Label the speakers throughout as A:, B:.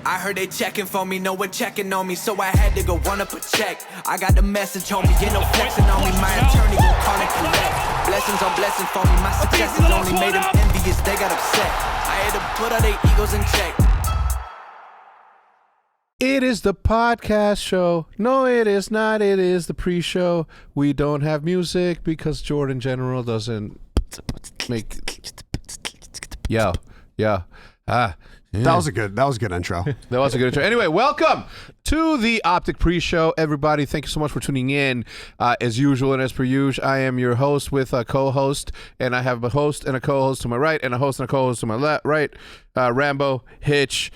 A: I heard they checking for me, no one checking on me, so I had to go run up a check. I got the message, homie, get no flexing on me. My attorney gon' call and collect. Blessings on blessings for me, my successes only made them envious, they got upset. I had to put all their egos in check.
B: It is the podcast show. No, it is not. It is the pre-show. We don't have music because Jordan General doesn't make. Yeah.
C: That was a good intro.
B: That was a good intro. Anyway, welcome to the OpTic Pre-Show, everybody. Thank you so much for tuning in. As usual and as per usual, I am your host with a co-host, and I have a host and a co-host to my right, and a host and a co-host to my right. Rambo, Hitch,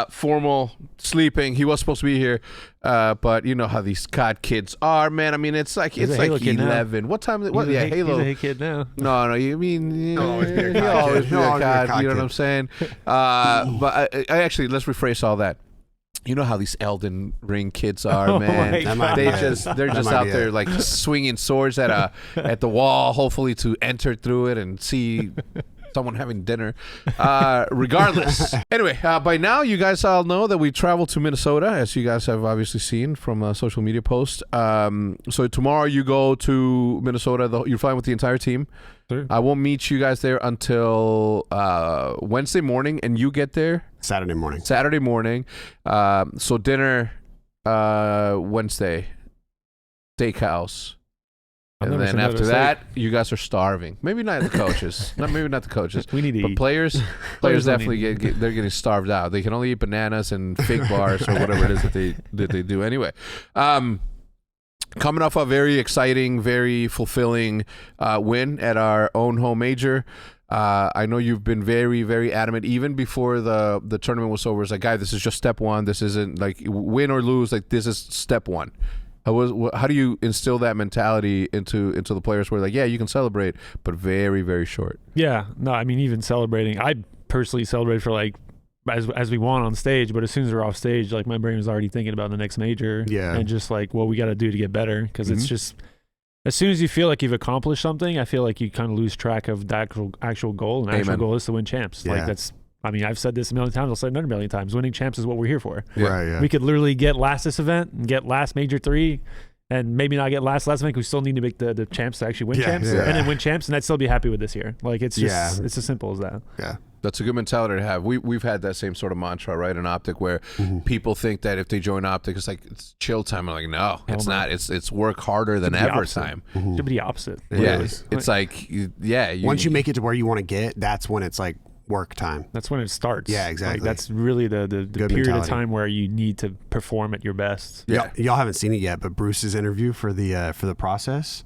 B: formal, sleeping. He was supposed to be here, but you know how these COD kids are, man. I mean, it's like 11. What time? What? Yeah, Halo.
D: He's a kid now.
B: No, you mean
C: He'll always be a
B: he'll always be a
C: COD
B: COD.
C: kid.
B: You know what I'm saying? But I actually, let's rephrase all that. You know how these Elden Ring kids are, man. They're just out there like swinging swords at the wall, hopefully to enter through it and see someone having dinner. Regardless. Anyway, by now you guys all know that we traveled to Minnesota, as you guys have obviously seen from social media posts. So tomorrow you go to Minnesota. You're flying with the entire team.
D: Sure.
B: I won't meet you guys there until Wednesday morning, and you get there
C: Saturday morning.
B: So dinner Wednesday, steakhouse. And then after that, you guys are starving. Maybe not the coaches. Maybe not the coaches.
D: We need to eat.
B: Players definitely they're getting starved out. They can only eat bananas and fig bars or whatever it is that they do. Anyway, coming off a very exciting, very fulfilling win at our own home major. I know you've been very, very adamant, even before the tournament was over. It's like, guy, this is just step one. This isn't like win or lose. Like, this is step one. How do you instill that mentality into the players where like, yeah, you can celebrate, but very, very short?
D: Yeah, no, I mean, even celebrating, I personally celebrate for like as we won on stage, but as soon as we're off stage, like my brain was already thinking about the next major, and just like what we got to do to get better, because it's just as soon as you feel like you've accomplished something, I feel like you kind of lose track of the actual goal, and the actual goal is to win champs. Like that's. I mean, I've said this a million times. I'll say it another million times. Winning champs is what we're here for.
C: Yeah. Right, yeah.
D: We could literally get last this event and get last major 3 and maybe not get last event. We still need to make the champs to actually win champs and then win champs, and I'd still be happy with this year. Like, it's just it's as simple as that.
C: Yeah.
B: That's a good mentality to have. We've had that same sort of mantra, right, in OpTic, where people think that if they join OpTic, it's like it's chill time. I'm like, no, it's not. It's work harder than ever time.
D: It should be the opposite.
B: Yeah, it's like,
C: once you make it to where you want to get, that's when it's like work time.
D: That's when it starts.
C: Yeah, exactly.
D: Like, that's really the period mentality of time where you need to perform at your best.
C: Yeah, y'all haven't seen it yet, but Bruce's interview for the process,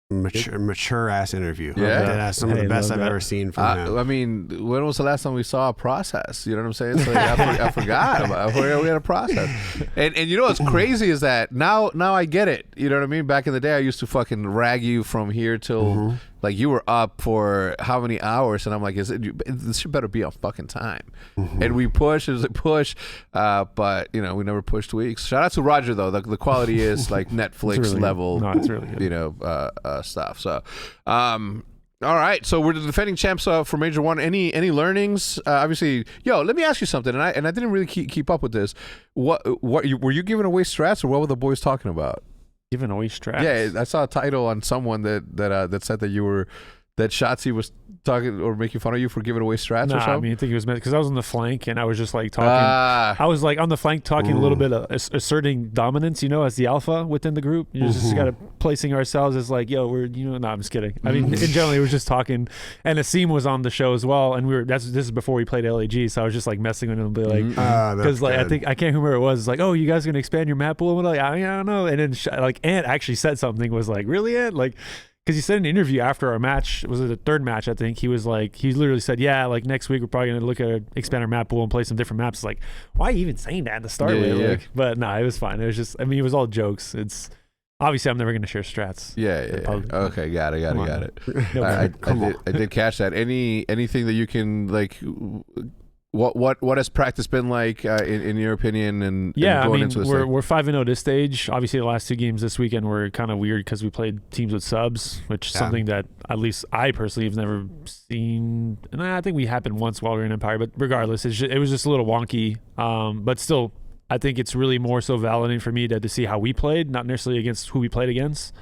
C: mature ass interview.
B: Yeah,
C: some of the best I've ever seen from him.
B: I mean, when was the last time we saw a process? You know what I'm saying? So I forgot about where we had a process. And you know what's crazy is that now I get it. You know what I mean? Back in the day, I used to fucking rag you from here till like you were up for how many hours, and I'm like, this should better be on fucking time. And we push, but you know, we never pushed weeks. Shout out to Roger though. The quality is like Netflix
D: really
B: level.
D: No, it's really good.
B: You know, stuff. So, all right. So we're the defending champs for Major 1. Any learnings? Obviously, let me ask you something. And I didn't really keep up with this. What were you giving away strats, or what were the boys talking about?
D: Giving away strats.
B: Yeah, I saw a title on someone that said that Shotzi was talking or making fun of you for giving away strats or something.
D: I mean, I think it was meant because I was on the flank and I was just like talking. I was like on the flank talking a little bit of asserting dominance, as the alpha within the group. You just got to placing ourselves as like, we're, no, I'm just kidding. I mean, in general, we were just talking, and Asim was on the show as well, and this is before we played LAG, so I was just like messing with him, be like, because like I can't remember who it was. It's like, oh, you guys gonna expand your map pool? And we're like, I don't know. And then like Ant actually said something, was like, really, Ant? Like, because he said in an interview after our match, was it the third match, I think, he was like, he literally said, like next week we're probably going to look at expand our map pool and play some different maps. It's like, why are you even saying that to start with? Like, but no, it was fine. It was just, I mean, it was all jokes. It's obviously I'm never going to share strats.
B: Yeah. Okay, got it. I did catch that. Anything that you can like What has practice been like in your opinion? And
D: yeah,
B: going
D: I mean,
B: into
D: we're 5-0 this stage. Obviously, the last 2 games this weekend were kind of weird because we played teams with subs, which is something that at least I personally have never seen. And I think we happened once while we were in Empire, but regardless, it was just a little wonky. But still, I think it's really more so validating for me to see how we played, not necessarily against who we played against.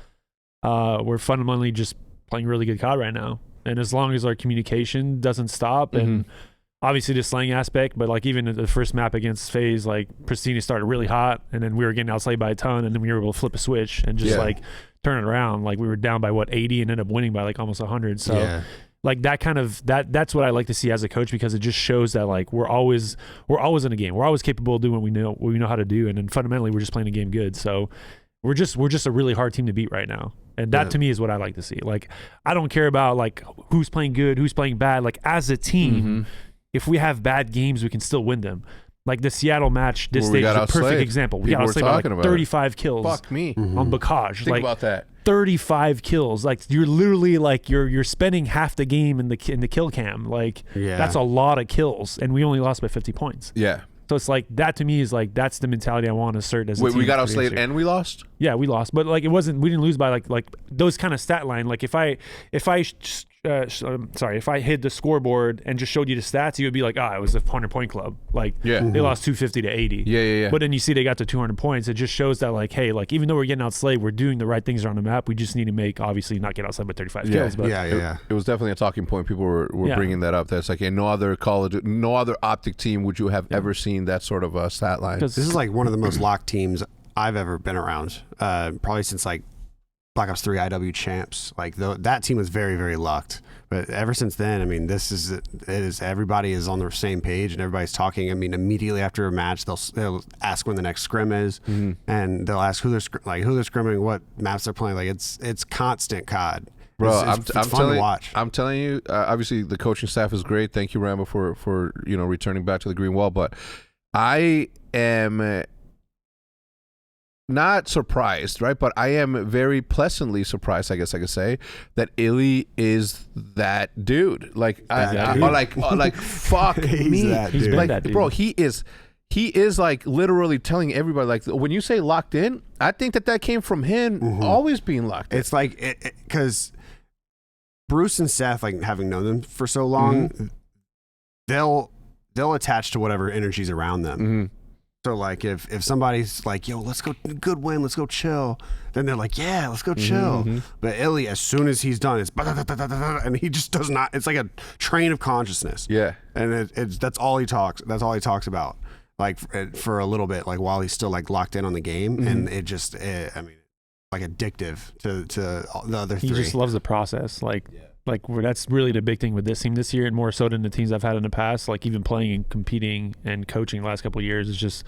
D: We're fundamentally just playing really good COD right now, and as long as our communication doesn't stop and obviously the slang aspect, but like even the first map against FaZe, like Pristina started really hot, and then we were getting outside by a ton, and then we were able to flip a switch and just like turn it around. Like we were down by 80 and ended up winning by like almost 100. So like that kind of that's what I like to see as a coach, because it just shows that like we're always in a game. We're always capable of doing what we know how to do, and then fundamentally we're just playing a game good. So we're just a really hard team to beat right now. And that to me is what I like to see. Like I don't care about like who's playing good, who's playing bad. Like as a team, if we have bad games, we can still win them. Like the Seattle match, this stage is a perfect example. We got outslayed by like 35 kills.
B: Fuck me.
D: On Bacage.
B: Think about that.
D: 35 kills. Like you're literally like you're spending half the game in the kill cam. Like that's a lot of kills, and we only lost by 50 points.
B: Yeah.
D: So it's like that to me is like that's the mentality I want to assert as a team.
B: We got outslayed and we lost?
D: Yeah, we lost, but like we didn't lose by like those kind of stat line. Like if I hit the scoreboard and just showed you the stats, you would be like, it was a 100-point club. Like they lost 250 to 80.
B: Yeah.
D: But then you see they got to 200 points. It just shows that like, hey, like even though we're getting outslayed, we're doing the right things around the map. We just need to obviously not get outside by 35 kills. But
B: It was definitely a talking point. People were bringing that up. That's like, no other OpTic team would you have ever seen that sort of stat line.
C: This is like one of the most locked teams I've ever been around. Probably since like Black Ops 3 IW champs. Like that team was very, very lucked. But ever since then, I mean, everybody is on the same page and everybody's talking. I mean, immediately after a match, they'll ask when the next scrim is, and they'll ask who they're scrimming, what maps they're playing. Like it's constant COD.
B: Bro,
C: it's fun to watch.
B: I'm telling you, obviously the coaching staff is great. Thank you, Rambo, for returning back to the green wall. But I am not surprised, right? But I am very pleasantly surprised, I guess I could say, that Illy is that dude. Like, like fuck me.
D: He's been that dude.
B: Bro, he is like literally telling everybody, like when you say locked in, I think that came from him always being locked in.
C: It's like, because Bruce and Seth, like having known them for so long, they'll attach to whatever energy's around them. So like if somebody's like, yo, let's go, good win, let's go chill, then they're like, yeah, let's go chill. But Illy, as soon as he's done, it's and he just does not. It's like a train of consciousness.
B: Yeah,
C: and that's all he talks. That's all he talks about. Like for a little bit, like while he's still like locked in on the game, and it just, I mean, like addictive to the other three.
D: He just loves the process. Like that's really the big thing with this team this year, and more so than the teams I've had in the past. Like even playing and competing and coaching the last couple of years is just,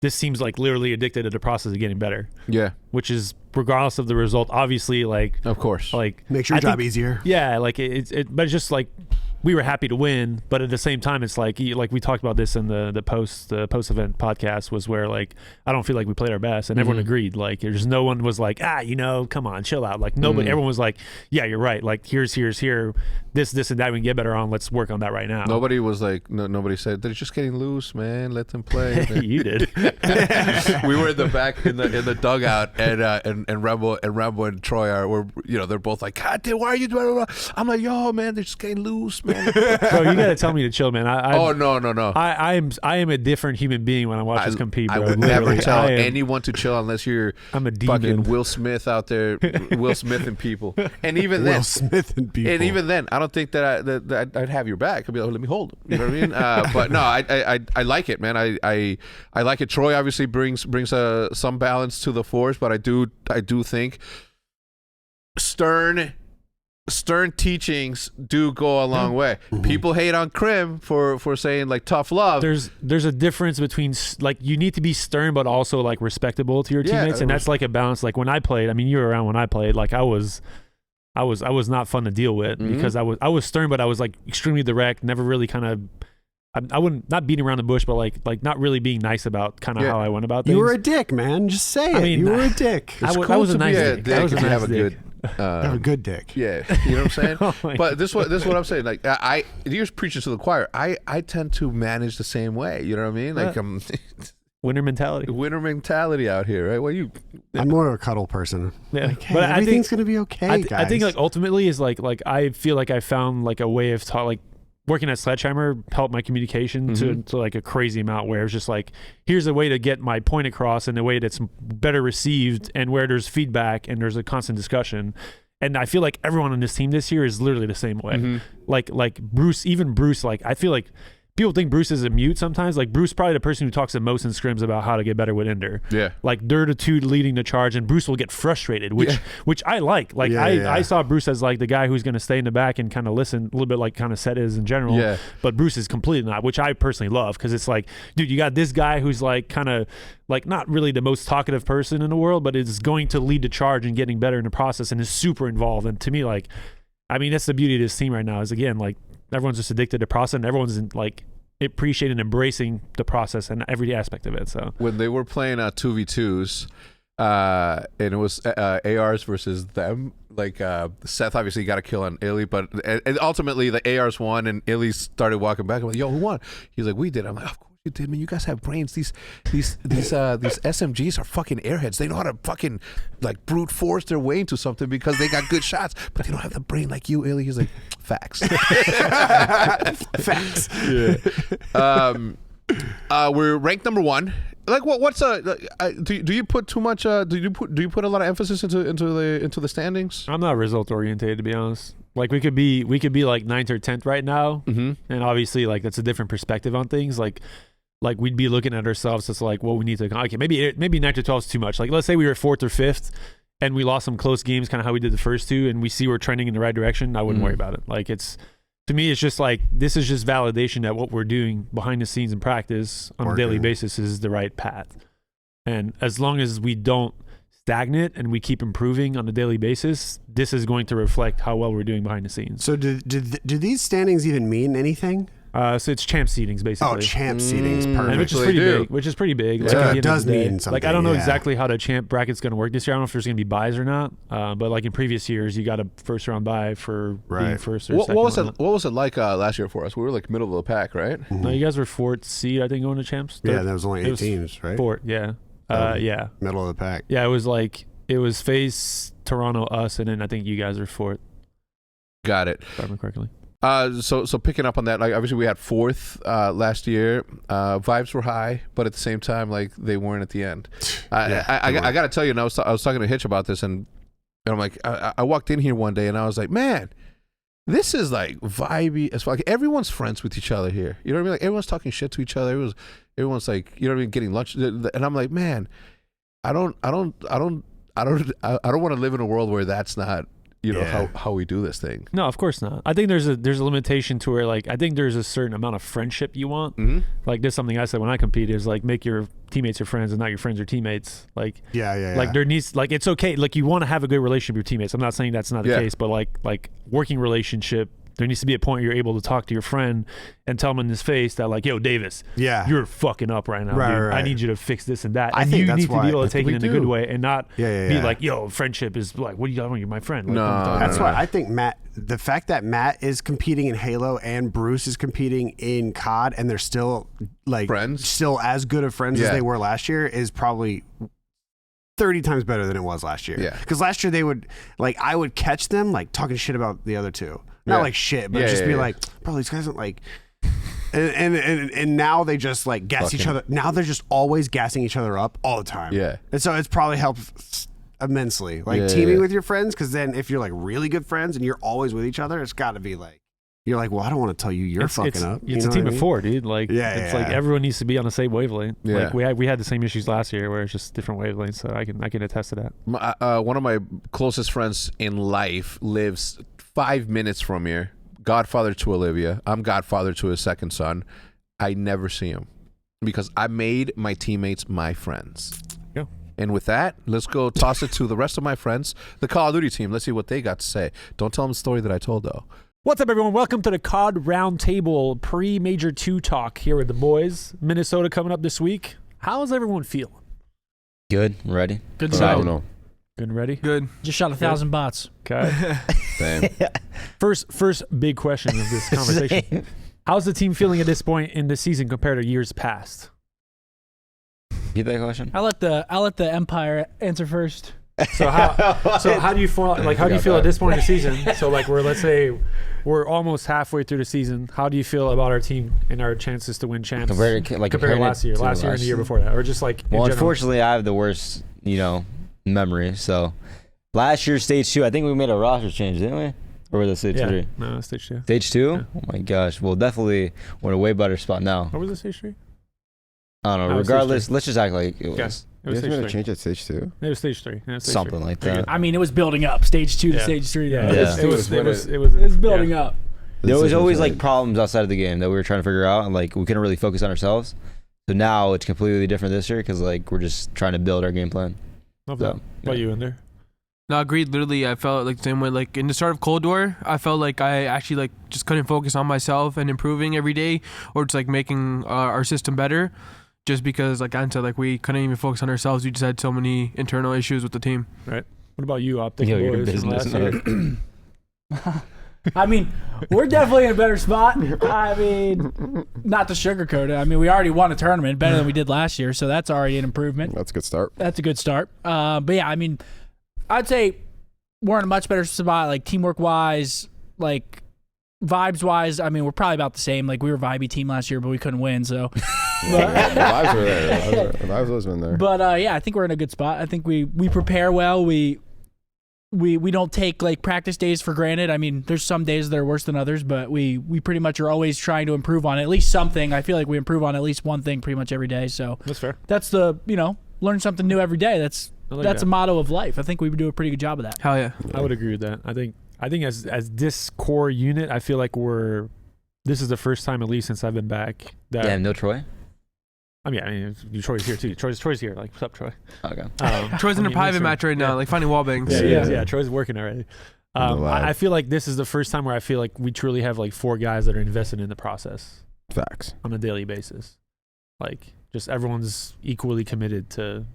D: this team's like literally addicted to the process of getting better. Yeah, which is regardless of the result, obviously. Like
B: of course,
C: like makes your job easier.
D: Yeah, like but it's just like we were happy to win, but at the same time, it's like we talked about this in the post event podcast, was where like I don't feel like we played our best, and everyone agreed. Like there's no one was like come on, chill out. Like nobody, everyone was like, yeah, you're right. Like here's this and that we can get better on. Let's work on that right now.
B: Nobody was like nobody said they're just getting loose, man. Let them play.
D: You did.
B: We were in the back in the dugout, and Rambo and Troy were they're both like, God damn, why are you doing? I'm like, yo, man, they're just getting loose, man. Bro,
D: you gotta tell me to chill, man.
B: No.
D: I am a different human being when I watch us compete, bro.
B: I would never tell anyone to chill unless
D: I'm a demon.
B: Fucking Will Smith out there, Will Smith and people. And even then,
C: Will Smith and people.
B: And even then, I don't think that I'd have your back. I'd be like, let me hold him. You know what I mean? But no, I like it, man. I like it. Troy obviously brings some balance to the force, but I do think stern teachings do go a long way. People hate on Krim for saying like tough love.
D: There's a difference between like you need to be stern but also like respectable to your teammates, and that's like a balance. Like when I played, I mean, you were around when I played. Like I was not fun to deal with because I was stern, but I was like extremely direct. Never really kind of. I wouldn't, not beating around the bush, but like not really being nice about kind of how I went about things.
C: You were a dick, man. Just say it. I mean, you were a dick.
D: I was a nice dick.
B: I was a nice dick.
C: Have a good dick.
B: Yeah, you know what I'm saying.
D: Oh
B: But this is what I'm saying. Like you're preaching to the choir. I tend to manage the same way. You know what I mean? Like
D: winner mentality.
B: Winner mentality out here, right? Well,
C: I'm more of a cuddle person.
D: Yeah,
C: like, hey,
D: but
C: everything's gonna be okay, guys.
D: I think like ultimately is like I feel like I found like a way of like working at Sledgehammer helped my communication to like a crazy amount, where it's just like, here's a way to get my point across in a way that's better received, and where there's feedback and there's a constant discussion. And I feel like everyone on this team this year is literally the same way. Like Bruce, like I feel like people think Bruce is a mute sometimes. Like Bruce probably the person who talks the most in scrims about how to get better with Ender. Yeah. Like they're the two leading the charge, and Bruce will get frustrated, which I like. Like I saw Bruce as like the guy who's going to stay in the back and kind of listen a little bit, like kind of set is in general. Yeah. But Bruce is completely not, which I personally love, because it's like, dude, you got this guy who's like kind of like not really the most talkative person in the world, but is going to lead the charge and getting better in the process, and is super involved. And to me, like, I mean, that's the beauty of this team right now, is again, like everyone's just addicted to process, and everyone's like appreciating and embracing the process and every aspect of it. So
B: when they were playing 2v2s, and it was ARs versus them, like Seth obviously got a kill on Illy, but and ultimately the ARs won, and Illy started walking back. I'm like, yo, who won? He's like, we did. I'm like, of course you did, man. You guys have brains. These SMGs are fucking airheads. They know how to fucking like brute force their way into something because they got good shots, but they don't have the brain like you, Illy. He's like, facts.
C: Facts.
B: Yeah. We're ranked number 1. Like, what's do you put too much? Do you put a lot of emphasis into the standings?
D: I'm not result oriented, to be honest. Like we could be like 9th or 10th right now, and obviously like that's a different perspective on things. Like we'd be looking at ourselves as like, well, we need to, okay, maybe 9th or 12th is too much. Like let's say we were 4th or 5th and we lost some close games, kind of how we did the first 2, and we see we're trending in the right direction. I wouldn't worry about it. Like to me, it's just like, this is just validation that what we're doing behind the scenes in practice on a daily basis is the right path. And as long as we don't stagnate and we keep improving on a daily basis, this is going to reflect how well we're doing behind the scenes.
C: So do these standings even mean anything?
D: So it's champ seedings, basically.
C: Oh, champ seedings, perfect.
D: And which is pretty big. Like,
C: it does mean something.
D: Like I don't know exactly how the champ bracket's going to work this year. I don't know if there's going to be buys or not. But like in previous years, you got a first round bye for being first or second.
B: What was it like last year for us? We were like middle of the pack, right?
D: No, you guys were 4th seed, I think, going to champs.
C: Yeah, that was only 8 teams, right?
D: 4th, yeah. Yeah.
C: Middle of the pack.
D: Yeah, it was FaZe, Toronto, us, and then I think you guys are 4th.
B: Got it.
D: If I remember correctly.
B: So picking up on that, like obviously we had 4th last year. Vibes were high, but at the same time, like they weren't at the end. I got to tell you, and I was talking to Hitch about this, and I'm like, I walked in here one day and I was like, man, this is like vibey as fuck. Like, everyone's friends with each other here. You know what I mean? Like everyone's talking shit to each other. Everyone's like, you know what I mean, getting lunch. And I'm like, man, I don't want to live in a world where that's not, you know, how we do this thing.
D: No, of course not. I think there's a limitation to where, like, I think there's a certain amount of friendship you want. Like there's something I said when I compete is like, make your teammates your friends and not your friends your teammates. Like like there needs, like, it's okay, like you want to have a good relationship with your teammates. I'm not saying that's not the case, but like working relationship, there needs to be a point where you're able to talk to your friend and tell him in his face that, like, yo, Davis, you're fucking up right now, dude. Right. I need you to fix this and that. And you need to be able to take it in a good way and not be like, yo, friendship is like, what are you doing? You're my friend. Like,
C: no, that's why I think the fact that Matt is competing in Halo and Bruce is competing in COD, and they're still like friends, still as good of friends as they were last year, is probably 30 times better than it was last year. Yeah. Because last year they would, like, I would catch them like talking shit about the other two. Not like shit, but just be like, bro, these guys aren't like, and now they just like gas each other. Now they're just always gassing each other up all the time. Yeah. And so it's probably helped immensely, like teaming with your friends. Because then if you're like really good friends and you're always with each other, it's got to be like, you're like, well, I don't want to tell you you're fucking up.
D: It's a team of 4, dude. Like, it's like everyone needs to be on the same wavelength. Yeah. Like we had the same issues last year where it's just different wavelengths. So I can attest to that.
B: One of my closest friends in life lives 5 minutes from here. Godfather to Olivia. I'm godfather to his second son. I never see him because I made my teammates my friends. Yeah. And with that, let's go toss it to the rest of my friends, the Call of Duty team. Let's see what they got to say. Don't tell them the story that I told, though.
D: What's up, everyone? Welcome to the COD Roundtable pre-Major 2 talk here with the boys. Minnesota coming up this week. How's everyone feeling?
E: Good. Ready?
D: Good.
E: I don't know.
D: Good and ready?
E: Good.
F: Just shot 1,000 bots.
D: Okay.
B: Same.
D: First big question of this conversation.
G: Same.
D: How's the team feeling at this point in the season compared to years past?
G: Get that question?
F: I'll let the Empire answer first.
D: So how do you feel at this point in the season? So like let's say we're almost halfway through the season. How do you feel about our team and our chances to win champs
G: Compared to
D: last year and the year before that, or just like
G: well,
D: in general?
G: unfortunately, I have the worst memory. So last year, stage 2, I think we made a roster change, didn't we? Or was it stage 3?
D: No, stage 2.
G: Stage 2?
D: Yeah.
G: Oh my gosh. Well, definitely we're in a way better spot now.
D: What was it, stage 3?
G: I don't know.
D: No, it was
G: Regardless,
D: stage 3.
G: let's just act like it was.
D: Yes. It
C: You
D: was
C: guys made a
D: stage 3.
C: change at stage 2?
D: It was stage 3. Yeah, stage
G: Something
D: 3.
G: like that.
F: I mean, it was building up. Stage 2 to
D: Yeah.
F: stage 3.
D: Yeah,
G: Yeah.
D: It was
F: building up.
G: There was always like problems outside of the game that we were trying to figure out, and like we couldn't really focus on ourselves. So now it's completely different this year because like we're just trying to build our game plan.
D: Love that.
G: So,
D: What you in there?
E: No, agreed. Literally, I felt like the same way. Like in the start of Cold War, I felt like I actually like just couldn't focus on myself and improving every day, or just like making our system better. Just because, like I said, like we couldn't even focus on ourselves. We just had so many internal issues with the team.
D: Right. What about you, OpTic
G: Yo, you're
D: boys from
G: business.
D: last year?
F: I mean, we're definitely in a better spot. I mean, not to sugarcoat it. I mean, we already won a tournament better than we did last year, so that's already an improvement.
C: That's a good start.
F: That's a good start. But yeah, I mean, I'd say we're in a much better spot, like teamwork wise, like vibes wise. I mean, we're probably about the same. Like we were a vibey team last year, but we couldn't win. So,
C: The vibes were there. The vibes always been there.
F: but yeah, I think we're in a good spot. I think we prepare well. We don't take like practice days for granted. I mean, there's some days that are worse than others, but we pretty much are always trying to improve on at least something. I feel like we improve on at least one thing pretty much every day. So
D: That's fair.
F: that's learn something new every day. That's
D: that.
F: a motto of life. I think we do a pretty good job of that.
E: Hell yeah.
D: I would agree with that. I think as this core unit, I feel like this is the first time, at least since I've been back, that
G: Damn, no Troy?
D: I mean Troy's here too. Troy's here. Like, what's up, Troy?
G: Okay.
E: Troy's in a private
D: listen,
E: match right now, like finding wall bangs.
D: Yeah. Troy's working already. I feel like this is the first time where I feel like we truly have like 4 guys that are invested in the process
C: Facts.
D: on a daily basis. Like, just everyone's equally committed to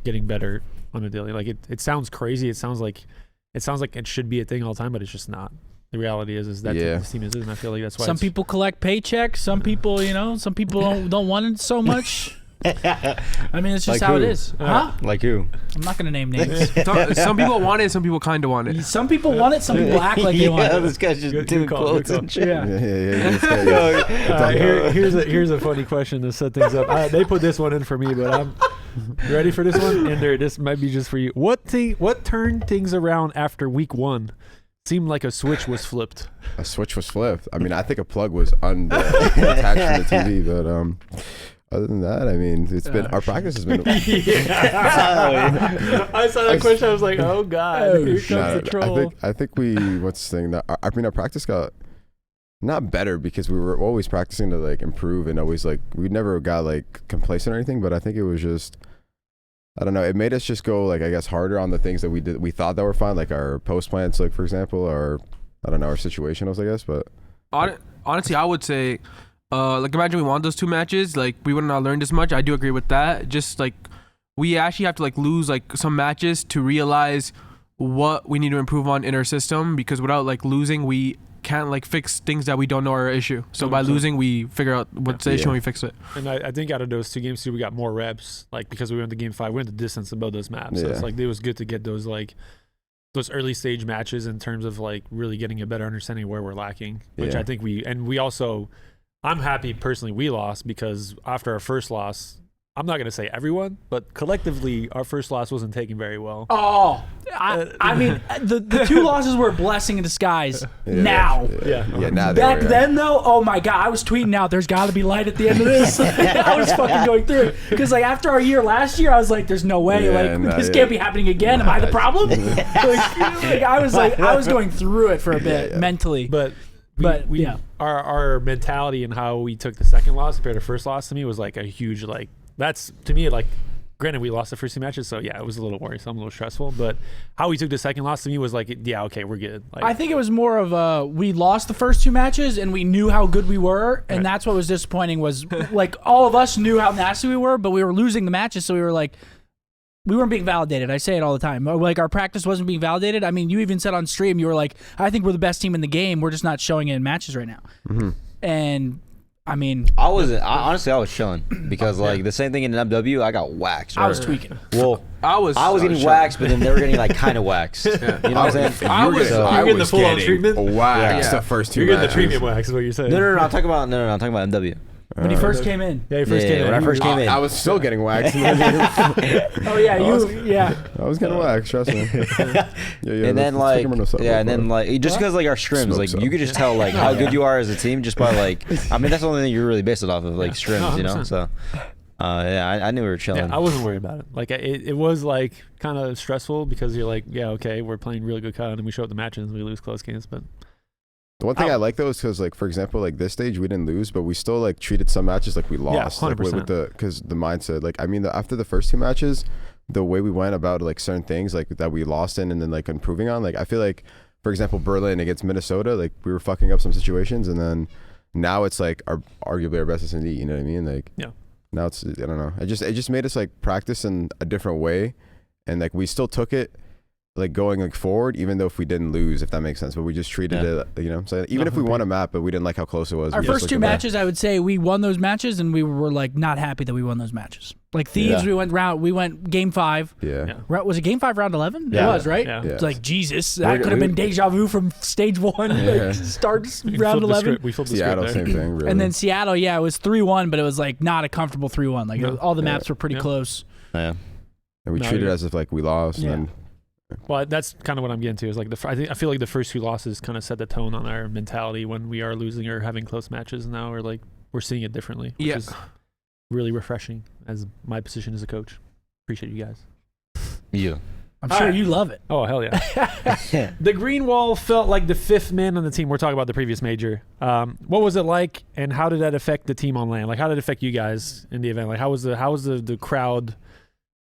D: getting better on a daily. Like, it sounds crazy. It sounds like it should be a thing all the time, but it's just not. The reality is that this team is, and I feel like that's why
F: Some people collect paychecks. Some people, some people don't want it so much. I mean, it's just
G: Like
F: how
G: who?
F: it is. Huh?
G: Like who?
F: I'm not gonna name names.
E: Some people want it, some people kind of want it.
F: Some people want it. Some people act like they want it.
G: This guy's just
D: Good
G: doing
D: call,
G: quotes
D: good
G: and shit.
F: Yeah.
D: Here's a funny question to set things up. They put this one in for me, but I'm ready for this one. And this might be just for you. What turned things around after week 1? Seemed like a switch was flipped.
C: A switch was flipped. I mean, I think a plug was attached from the TV, but other than that, I mean, it's been our practice has been.
D: I saw that question. I was like, "Oh God, here comes the troll."
C: I think we our practice got not better because we were always practicing to like improve and always like we never got like complacent or anything. But I think it was just. I don't know. It made us just go like I guess harder on the things that we thought that were fine, like our post plans, like for example, or I don't know, our situationals, I guess. But
E: honestly, I would say, like imagine we won those 2 matches, like we would not have learned as much. I do agree with that. Just like we actually have to like lose like some matches to realize what we need to improve on in our system, because without like losing, we can't like fix things that we don't know are an issue. So by losing, we figure out what's the issue and we fix it.
D: And I think out of those 2 games too, we got more reps, like because we went to game 5, we went the distance above those maps. So it's like it was good to get those like those early stage matches in terms of like really getting a better understanding of where we're lacking, which I think we also, I'm happy personally we lost, because after our first loss, I'm not going to say everyone, but collectively, our first loss wasn't taken very well.
F: Oh, I mean, the 2 losses were a blessing in disguise. Now.
C: Now
F: Back then, though, oh my God, I was tweeting out, there's got to be light at the end of this. I was fucking going through it. Because, like, after our year last year, I was like, there's no way. This can't be happening again. Am I the problem? I was going through it for a bit mentally.
D: But our mentality and how we took the second loss compared to first loss to me was like a huge, like, that's to me like, granted we lost the first 2 matches, so yeah, it was a little worrisome, a little stressful, but how we took the second loss to me was like, yeah, okay, we're good. Like,
F: I think it was more of we lost the first 2 matches and we knew how good we were, and that's what was disappointing was like all of us knew how nasty we were, but we were losing the matches, so we were like, we weren't being validated. I say it all the time. Like, our practice wasn't being validated. I mean, you even said on stream, you were like, I think we're the best team in the game. We're just not showing it in matches right now. Mm-hmm. And I mean,
G: honestly, I was chilling because like the same thing in MW, I got waxed. Right?
F: I was tweaking.
G: Well, I was getting waxed, but then they were getting like kind of waxed. You know what I'm saying?
D: I was getting the full on treatment.
B: Waxed the first 2
D: You're getting
B: matches.
D: the premium wax, is what you're saying.
G: No. I'm talking about MW.
F: When he first came in.
D: Yeah, he first came in.
G: When I first came in,
C: I was still getting waxed.
F: Oh yeah,
C: I was getting waxed. Trust me.
G: And then just because like our scrims, like you could just tell like how good you are as a team just by like. I mean, that's the only thing you're really based it off of, like scrims, you know. So, I knew we were chilling.
D: Yeah, I wasn't worried about it. Like it was like kind of stressful because you're like, yeah, okay, we're playing really good COD and we show up the matches and we lose close games, but.
H: The one thing I like though is because, like, for example, like this stage we didn't lose, but we still like treated some matches like we lost.
D: Yeah, 100%.
H: Like, because the mindset, like, I mean, after the first 2 matches, the way we went about like certain things like that we lost in and then like improving on, like I feel like, for example, Berlin against Minnesota, like we were fucking up some situations, and then now it's like arguably our best S&D. You know what I mean? Like,
D: yeah.
H: Now it's, I don't know. It just made us like practice in a different way, and like we still took it. Like going like forward, even though if we didn't lose, if that makes sense, but we just treated it, you know. So even if we won a map, but we didn't like how close it was.
F: Our first 2 matches, I would say we won those matches, and we were like not happy that we won those matches. Like Thieves, we went game 5.
H: Yeah.
F: Was it game 5, round 11?
G: Yeah.
F: It was, right?
D: Yeah.
F: It's like Jesus, that could have been deja vu from stage 1. Like, starts round 11.
D: We flipped the
H: Seattle,
D: script
H: same thing. Really.
F: And then Seattle, it was 3-1, but it was like not a comfortable 3-1. Like all the maps were pretty close.
G: Yeah.
H: And we treated it as if like we lost.
F: Yeah.
H: And then,
D: Well, that's kind of what I'm getting to. Is like I feel like the first 2 losses kind of set the tone on our mentality when we are losing or having close matches. Now we're seeing it differently, which is really refreshing. As my position as a coach, appreciate you guys.
G: Yeah.
F: I'm sure you love it.
D: Oh hell yeah! The green wall felt like the 5th man on the team. We're talking about the previous major. What was it like, and how did that affect the team on land? Like, how did it affect you guys in the event? Like, how was the crowd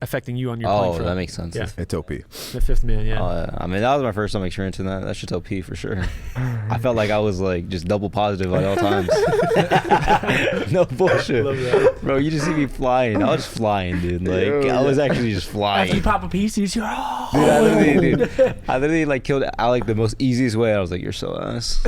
D: affecting you on your playing front?
G: That makes sense.
D: Yeah.
H: it's OP.
D: The 5th man, yeah.
G: I mean, that was my first time experiencing that. That shit's OP for sure. I felt like I was like just double positive at all times. No bullshit.
D: Love that.
G: Bro, you just see me flying. I was flying, dude. Like, I was actually just flying.
F: After you pop a piece, you just hear,
G: I literally like killed Alec the most easiest way. I was like, you're so ass.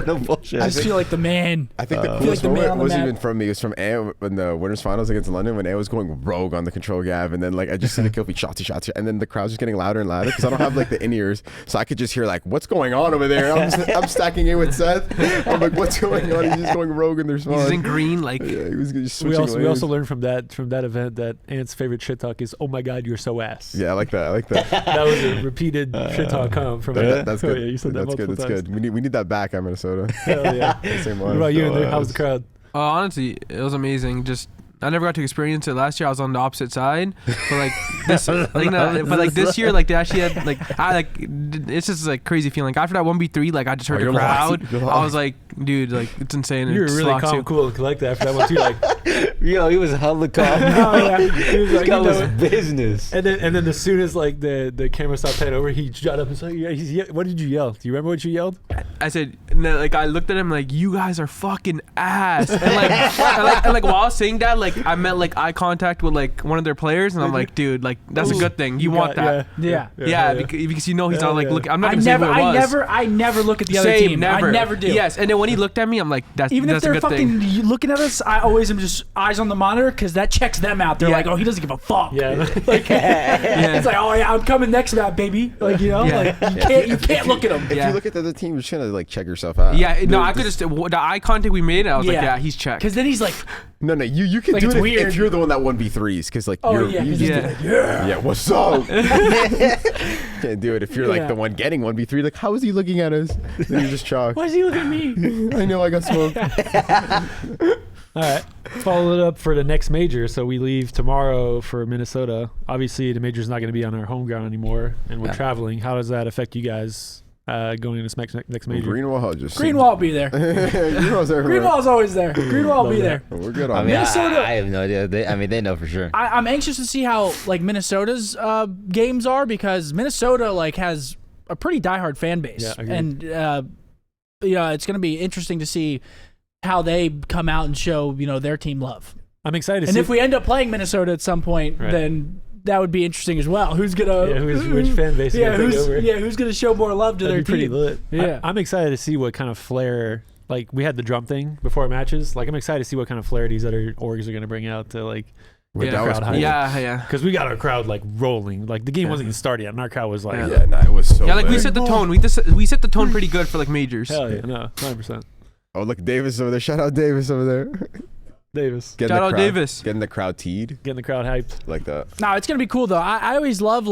G: No bullshit.
F: I just feel like the man.
H: I think the coolest moment wasn't even from me. It was from A in the winners finals against London when A was going rogue on the control gav, and then like I just see the kill feed shots, and then the crowd's just getting louder and louder because I don't have like the in-ears, so I could just hear like what's going on over there. I'm stacking it with Seth. I'm like, what's going on? He's just going rogue in their spawn.
E: He's in green, like
H: he was just switching
D: we also learned from that event that Ant's favorite shit talk is, "Oh my God, you're so ass."
H: Yeah, I like that.
D: That was a repeated shit talk from
H: that's good.
D: Oh, yeah, you said
H: That's
D: that
H: good. That's
D: times.
H: good. We need that back at Minnesota.
D: Hell yeah.
H: Same
D: What
H: one.
D: about you? How was the crowd?
E: honestly, it was amazing. Just I never got to experience it last year. I was on the opposite side, but this year, like they actually had it's just like crazy feeling. After that 1v3, like I just heard the crowd. I was like, dude, like it's insane.
D: You were really calm, cool, and collected after that one too. Like,
G: yo, he was hella calm.
D: He was like,
G: that was business.
D: And then as soon as like the camera stopped panning over, he shot up and said, yeah, "What did you yell? Do you remember what you yelled?"
E: I said, no, like I looked at him like, you guys are fucking ass. And like while I was saying that, like I met like eye contact with like one of their players, and I'm like, dude, like that's a good thing. You want that?
F: Yeah.
E: Because you know he's not like look. I'm not gonna say who it was.
F: I never look at the other team.
E: Never.
F: I never do.
E: Yes, and then when he looked at me, I'm like, that's
F: even if
E: a
F: they're
E: good
F: fucking
E: thing.
F: looking at us, I always am just eyes on the monitor because that checks them out. They're like, oh, he doesn't give a fuck.
D: Yeah.
F: Like, it's like, oh yeah, I'm coming next map, baby. Like like you can't look at him.
H: If you look at the other team, you're just gonna like check yourself out.
E: Yeah, no, I could just the eye contact we made. I was like, yeah, he's checked.
F: Because then he's like,
H: no, you can
F: like,
H: do it
F: weird.
H: if you're the one that 1v3s, because like you just
F: yeah,
H: what's up? Can't do it if you're like the one getting 1v3. Like, how is he looking at us? Then you're just chalk.
F: Why is he looking at me?
H: I know I got smoked.
D: All right, follow it up for the next major. So we leave tomorrow for Minnesota. Obviously, the major's not going to be on our home ground anymore, and we're traveling. How does that affect you guys going into this next major?
H: Greenwall
F: will be there. Greenwall's always there. Greenwall will be there.
H: We're good on
F: Minnesota.
G: I have no idea. They know for sure.
F: I'm anxious to see how like Minnesota's games are, because Minnesota like has a pretty diehard fan base, and it's going to be interesting to see how they come out and show their team love.
D: I'm excited to
F: And
D: see.
F: if we end up playing Minnesota at some point, then that would be interesting as well. Who's gonna?
D: Which fan base?
F: Yeah,
D: take over?
F: who's gonna show more love to
D: That'd
F: their
D: be
F: team?
D: pretty lit.
F: Yeah,
D: I'm excited to see what kind of flair. Like we had the drum thing before matches. Like I'm excited to see what kind of flair these other orgs are gonna bring out to like.
H: That was cool.
E: Yeah.
D: Because we got our crowd like rolling. Like the game wasn't even started yet, and our crowd was like,
H: it was so.
E: Yeah, like we
H: lit.
E: set the tone. We set the tone pretty good for like majors.
D: hell yeah, no, 100%.
H: Oh, look, Davis over there. Shout out Davis over there.
D: Davis,
H: Getting
E: Shout
H: the
E: out
H: crowd,
E: Davis.
H: Getting the crowd teed
D: getting the crowd hyped.
H: like that.
F: No, it's gonna be cool though. I always love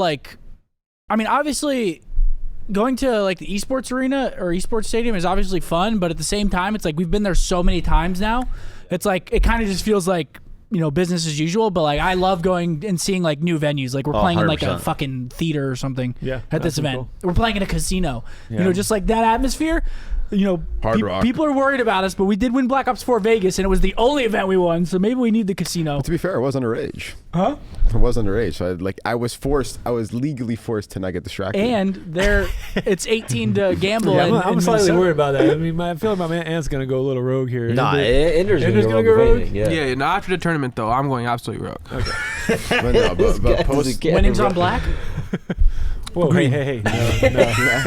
F: obviously going to like the esports arena or esports stadium is obviously fun, but at the same time, it's like we've been there so many times now. It's like it kind of just feels like business as usual. But like I love going and seeing like new venues. Like we're playing in like a fucking theater or something.
D: Yeah,
F: at this event,
D: cool.
F: we're playing in a casino.
D: Yeah.
F: Just like that atmosphere.
H: Hard Rock.
F: People are worried about us, but we did win Black Ops 4 Vegas, and it was the only event we won. So maybe we need the casino.
H: To be fair, I was underage.
F: Huh?
H: I was underage. So I was legally forced to not get distracted.
F: And it's 18 to gamble.
D: Yeah,
F: in
D: I'm slightly
F: Minnesota.
D: worried about that. I mean, I feel like my man Ant's gonna go a little rogue here.
G: Nah,
D: Ender's
G: Ender's
D: gonna
G: gonna
D: go
G: go
D: rogue?
G: rogue. Yeah.
E: Yeah, not after the tournament though. I'm going absolutely rogue.
H: but no, but post.
F: Winnings on black.
D: Whoa, hey. No.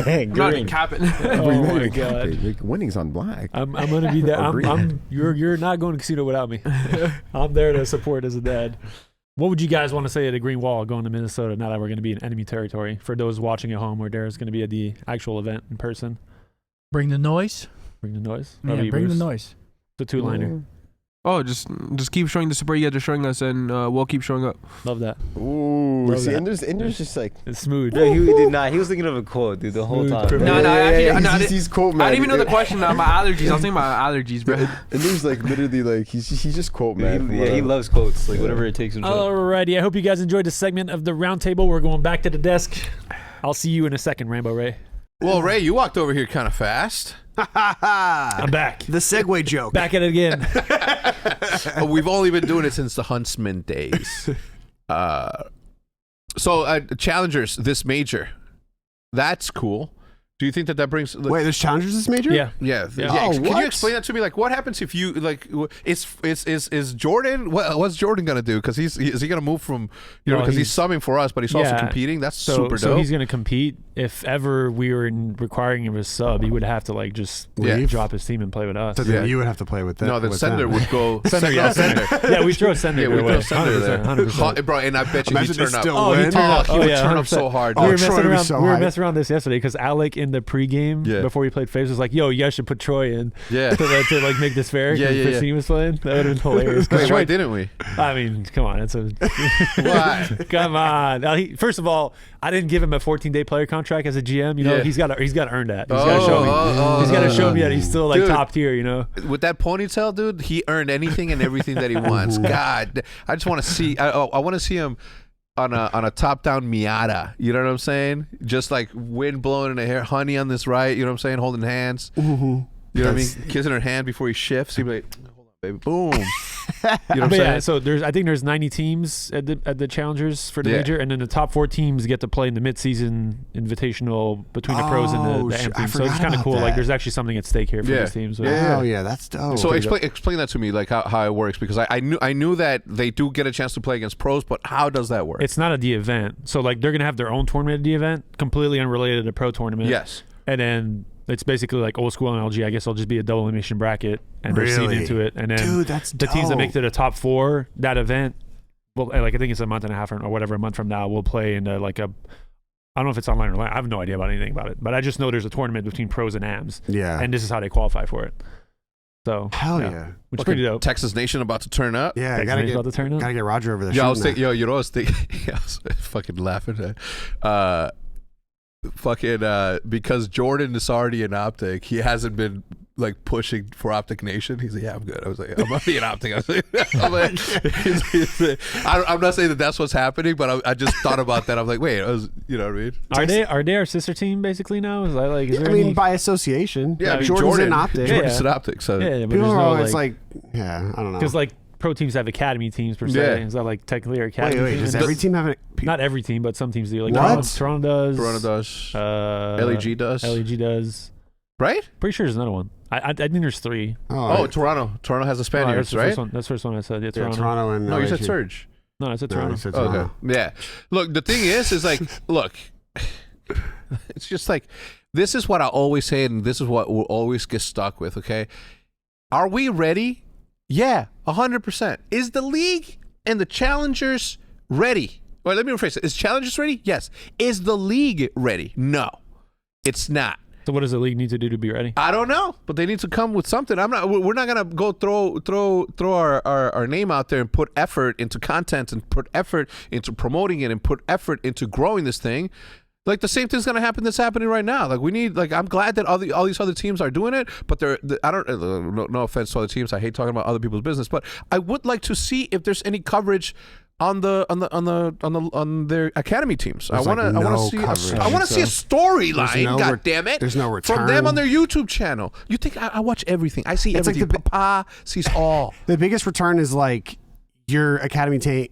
E: I'm not even capping.
D: Oh my god.
H: Winnings on black.
D: I'm gonna be there.
H: Green.
D: You're not going to casino without me. I'm there to support as a dad. What would you guys want to say at the Green Wall going to Minnesota now that we're going to be in enemy territory? For those watching at home, where Dara's going to be at the actual event in person.
F: Bring the noise.
D: Bring the noise.
F: Yeah, bring the noise.
D: The two-liner.
E: Oh, just keep showing the support you guys are showing us, and we'll keep showing up.
D: Love that.
H: Ooh,
D: Love
H: see,
D: that.
H: Ender's just like.
D: It's smooth.
G: Yeah, he did not. He was thinking of a quote, dude, the whole
D: Smooth
G: time.
D: criminal.
E: No,
H: he's quote man.
E: I didn't even know the question. My allergies. I was thinking about allergies, bro.
H: Ender's like literally like he's just quote man.
G: He loves quotes, like whatever it takes him to.
D: Alrighty, I hope you guys enjoyed this segment of the Roundtable. We're going back to the desk. I'll see you in a second, Rambo Ray.
B: Well, Ray, you walked over here kind of fast.
D: I'm back.
C: The segue joke.
D: Back at it again.
B: We've only been doing it since the Huntsman days. So challengers, this major, that's cool. Do you think that brings?
C: Wait, there's challengers this major?
D: Yeah.
B: Yeah.
C: Oh,
B: Can
C: what?
B: you explain that to me? Like, what happens if you like? Is Jordan? What's Jordan gonna do? Because is he gonna move from? Because he's subbing for us, but he's also competing. That's super dope.
D: So he's gonna compete. If ever we were requiring him as sub, he would have to like just drop his team and play with us.
C: So then you would have to play with them.
B: No, then Sender would go.
D: Sender. Yeah, we throw Sender.
B: Yeah, we throw Sender there.
D: 100%.
B: Bro, and I bet you
C: Imagine
B: he'd turn
C: they
B: up.
C: still
B: Oh,
C: win.
B: he'd turn up. He would turn up
D: 100%.
B: so hard.
D: We were
C: Troy
D: messing
C: would be
D: around.
C: so
D: We were
C: hyped.
D: messing around this yesterday because Alec in the pregame before we played FaZe was like, "Yo, you guys should put Troy in to like make this fair."
B: Yeah.
D: He was playing. That would have been hilarious.
B: Wait,
D: Troy,
B: why didn't we?
D: I mean, come on. It's a
B: Why?
D: Come on. Now, first of all, I didn't give him a 14-day player contract as a GM. He's got to earn that. He's got to show me. He's got to show me that he's still like top tier.
B: With that ponytail, dude, he earned anything and everything that he wants. God, I just want to see. I want to see him on a top-down Miata. You know what I'm saying? Just like wind blowing in the hair, honey on this right. You know what I'm saying? Holding hands.
C: Mm-hmm.
B: You know what I mean? Kissing her hand before he shifts. He'd be like, hold on, baby. Boom. You know what I'm
D: But
B: saying?
D: yeah, so I think there's 90 teams at the challengers for the major, and then the top 4 teams get to play in the mid-season invitational between the pros and the AM teams. So it's kind of cool. Like there's actually something at stake here for these teams. So.
C: Oh yeah, that's dope.
B: So explain that to me, like how it works, because I knew that they do get a chance to play against pros, but how does that work?
D: It's not a D event, so like they're gonna have their own tournament at the event, completely unrelated to pro tournament.
B: Yes,
D: and then it's basically like old school LG. I guess it'll just be a double elimination bracket and they're seeded into it, and then
C: Dude, that's
D: the teams that make it to the top 4 that event. Well, like I think it's a month and a half or whatever, a month from now, we'll play in like a. I don't know if it's online or online. I have no idea about anything about it, but I just know there's a tournament between pros and AMs.
C: Yeah,
D: and this is how they qualify for it. So
C: hell yeah,
D: which is pretty dope.
B: Texas Nation about to turn up.
C: Yeah,
D: Texas
C: gotta
D: about to turn up.
C: Gotta get Roger over there.
B: Yeah, I was thinking. I was fucking laughing at. Because Jordan is already in OpTic, he hasn't been like pushing for OpTic Nation. He's like, yeah, I'm good. I was like, I'm already in OpTic. I'm not saying that that's what's happening, but I just thought about that. I'm like, wait, you know what I mean?
D: Are they our sister team basically now? Is that like? Is there
C: I mean,
D: any...
C: by association.
B: Yeah, I mean,
C: Jordan's in OpTic.
B: Jordan's in OpTic. So
D: yeah, but
C: people
D: there's
C: are
D: no,
C: always like, yeah, I don't know.
D: Because like pro teams have academy teams per se.
B: Yeah.
D: Is that like technically our academy?
C: Wait, does every team have a?
D: Not every team, but some teams do. Like
C: What?
D: Toronto does.
B: Toronto does.
D: LEG
B: LEG does.
D: LEG does.
B: Right?
D: Pretty sure there's another one. I think there's 3.
B: Oh, Toronto. Toronto has the Spaniards, right?
D: That's the first one I said. Yeah, Toronto.
C: Toronto and
B: No, you said Surge.
D: No, I said Toronto.
C: said Toronto.
B: Okay. Yeah. Look, the thing is like, look, it's just like, this is what I always say, and this is what we'll always get stuck with, okay? Are we ready? Yeah, 100%. Is the league and the challengers ready? Well, let me rephrase it. Is challengers ready? Yes. Is the league ready? No, it's not.
D: So what does the league need to do to be ready?
B: I don't know, but they need to come with something. We're not gonna go throw our name out there and put effort into content and put effort into promoting it and put effort into growing this thing. Like the same thing's gonna happen that's happening right now. Like we need, like I'm glad that all these other teams are doing it, but no offense to other teams. I hate talking about other people's business, but I would like to see if there's any coverage on their academy teams. I want to see a storyline. God damn it!
C: There's no return
B: from them on their YouTube channel. You think I watch everything? I see everything. Papa sees all.
C: The biggest return is like your academy team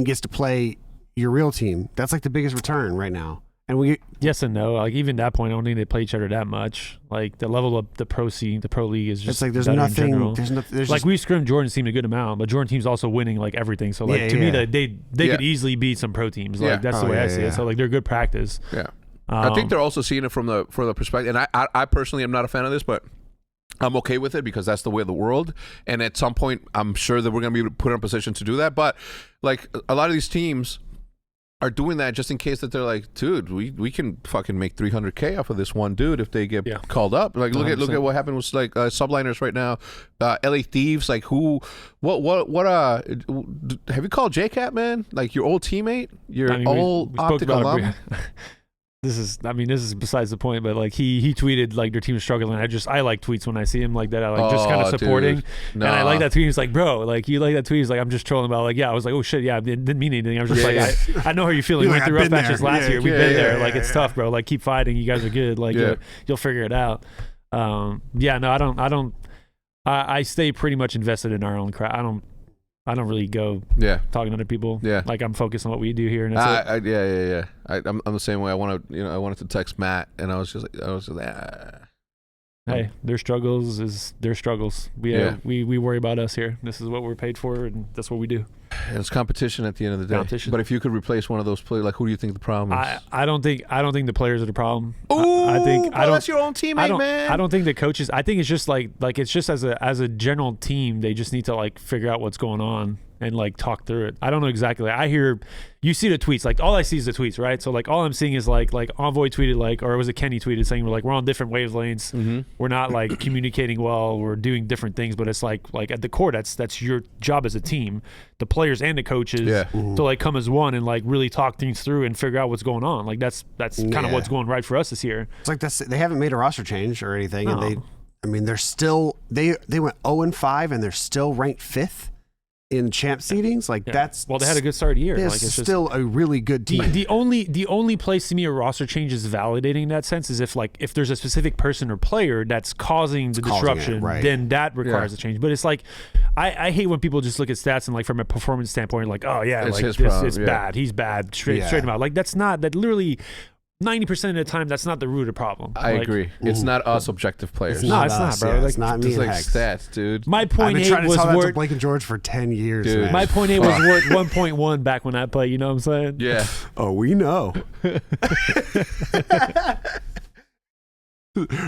C: gets to play your real team. That's like the biggest return right now. And
D: yes and no. Like even at that point, I don't think they play each other that much. Like the level of the pro league is just.
C: It's like there's nothing. There's
D: like we scrimmed Jordan's team a good amount, but Jordan team's also winning like everything. So like to me, they could easily beat some pro teams. Like that's the way I see it. So like they're good practice.
B: Yeah, I think they're also seeing it from the perspective. And I personally am not a fan of this, but I'm okay with it because that's the way of the world. And at some point, I'm sure that we're going to be put in a position to do that. But like a lot of these teams are doing that just in case that they're like, dude, we can fucking make $300K off of this one dude if they get called up. Like look at what happened with like subliners right now, LA Thieves. Like what have you called JCat, man? Like your old teammate, your old OpTic alum.
D: This is besides the point, but like he tweeted like their team is struggling. I like tweets when I see him like that. I like just kind of supporting, and I like that tweet. He's like, bro, like you like that tweet? He's like, I'm just trolling about. Like, yeah, I was like, oh shit, yeah, it didn't mean anything. I was just I know how you're feeling. We went through rough matches last year. We've been there. Like it's tough, bro. Like keep fighting. You guys are good. Like you'll figure it out. I stay pretty much invested in our own crowd. I don't really go talking to other people. Yeah, like I'm focused on what we do here. And that's
B: it. I'm the same way. I wanted to text Matt, and I was just like,
D: Hey, their struggles is their struggles. We worry about us here. This is what we're paid for, and that's what we do.
B: And it's competition at the end of the day. Competition. But if you could replace one of those players, like who do you think the problem is?
D: I don't think the players are the problem.
B: Ooh, that's your own teammate, man.
D: I don't think the coaches. I think it's just like it's just as a general team, they just need to like figure out what's going on and like talk through it. I don't know exactly. I hear you see the tweets. Like all I see is the tweets, right? So like all I'm seeing is like Envoy tweeted like, or was it Kenny tweeted saying we're on different wavelengths. Mm-hmm. We're not like communicating well. We're doing different things, but it's like at the core, that's your job as a team, the players and the coaches to like come as one and like really talk things through and figure out what's going on. Like that's kind of what's going right for us this year.
C: It's like they haven't made a roster change or anything, and they're still they went 0-5 and they're still ranked 5th. In champ seedings, like that's
D: they had a good start of the year.
C: Like it's still a really good team.
D: The only place to me a roster change is validating in that sense is if there's a specific person or player that's causing the disruption, then that requires a change. But it's like I hate when people just look at stats and like from a performance standpoint, like it's bad, he's bad, straight him out. Like that's not that literally. 90% of the time, that's not the root of the problem.
B: I agree. It's not us objective players.
D: It's not, bro.
C: Yeah, it's not me.
B: It's like stats, dude.
D: My point 8 was worth
C: Blake and George for 10 years.
B: Dude.
C: Man.
D: My point 8 was worth 1.1 back when I played. You know what I'm saying?
B: Yeah.
C: Oh, we know.
B: It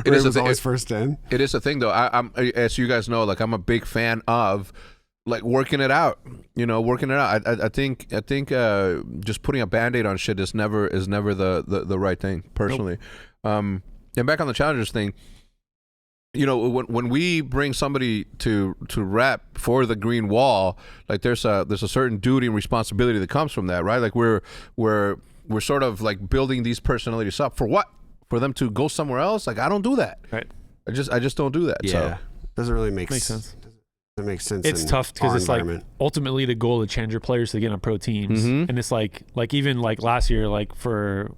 B: is
C: always first 10.
B: It is a thing, though. I'm, as you guys know, like I'm a big fan of. Like working it out, I think just putting a Band-Aid on shit is never the right thing personally. Nope. And back on the challengers thing, when we bring somebody to rep for the green wall, like there's a certain duty and responsibility that comes from that, right? Like we're sort of like building these personalities up for what? For them to go somewhere else? Like I don't do that.
D: Right.
B: I just don't do that.
C: Yeah.
B: So.
C: Doesn't really make sense. That makes sense.
D: It's tough because it's like ultimately the goal of challenger players to get on pro teams, and it's like even like last year, like for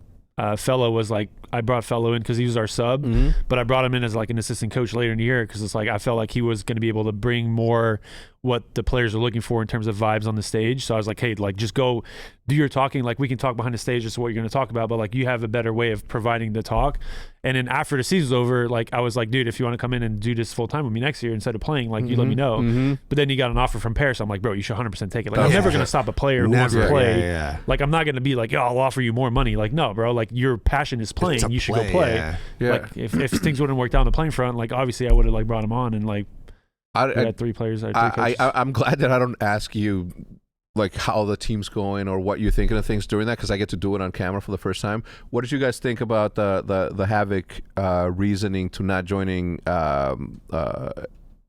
D: Fellow was like I brought Fellow in because he was our sub, but I brought him in as like an assistant coach later in the year because it's like I felt like he was going to be able to bring more what the players are looking for in terms of vibes on the stage. So I was like, hey, like just go do your talking. Like we can talk behind the stage, just what you're going to talk about, but like you have a better way of providing the talk. And then after the season's over, like I was like, dude, if you want to come in and do this full time with me next year instead of playing, like you let me know. But then you got an offer from Paris. So I'm like, bro, you should 100% take it. Like I'm never going to stop a player who wants to play. Like I'm not going to be like, I'll offer you more money. Like no, bro, like your passion is playing. You should go play. Like if things wouldn't work out on the playing front, like obviously I would have like brought him on and like I had 3 players.
B: I'm glad that I don't ask you like how the team's going or what you're thinking of things during that because I get to do it on camera for the first time. What did you guys think about the Havoc reasoning to not joining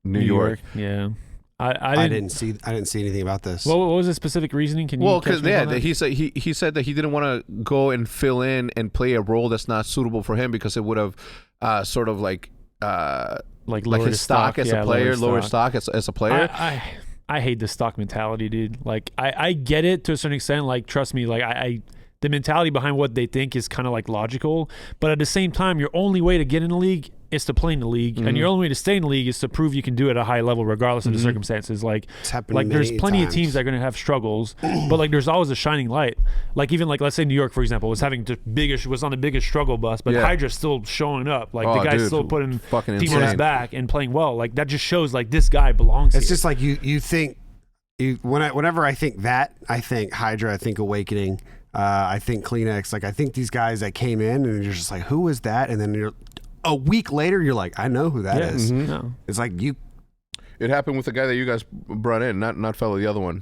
B: New York?
D: Yeah.
C: I didn't see anything about this.
D: What was the specific reasoning? Can you?
B: Well, because he said that he didn't want to go and fill in and play a role that's not suitable for him because it would have sort of like his stock as a player, lower stock as a player.
D: I hate the stock mentality, dude. Like I get it to a certain extent. Like trust me, like I the mentality behind what they think is kind of like logical, but at the same time, your only way to get in the league is to play in the league, and your only way to stay in the league is to prove you can do it at a high level regardless of the circumstances. Like there's plenty of teams that are going to have struggles, but like there's always a shining light. Like even like let's say New York, for example, was on the biggest struggle bus, but Hydra's still showing up. Like the guy's still putting team on his back and playing well. Like that just shows like this guy belongs.
C: It's just like you think whenever I think that, I think Hydra, I think Awakening, I think Kleenex. Like I think these guys that came in and you're just like, who is that? And then a week later, you're like, I know who that is.
D: No.
C: It's like you.
B: It happened with the guy that you guys brought in, not Fellow, the other one.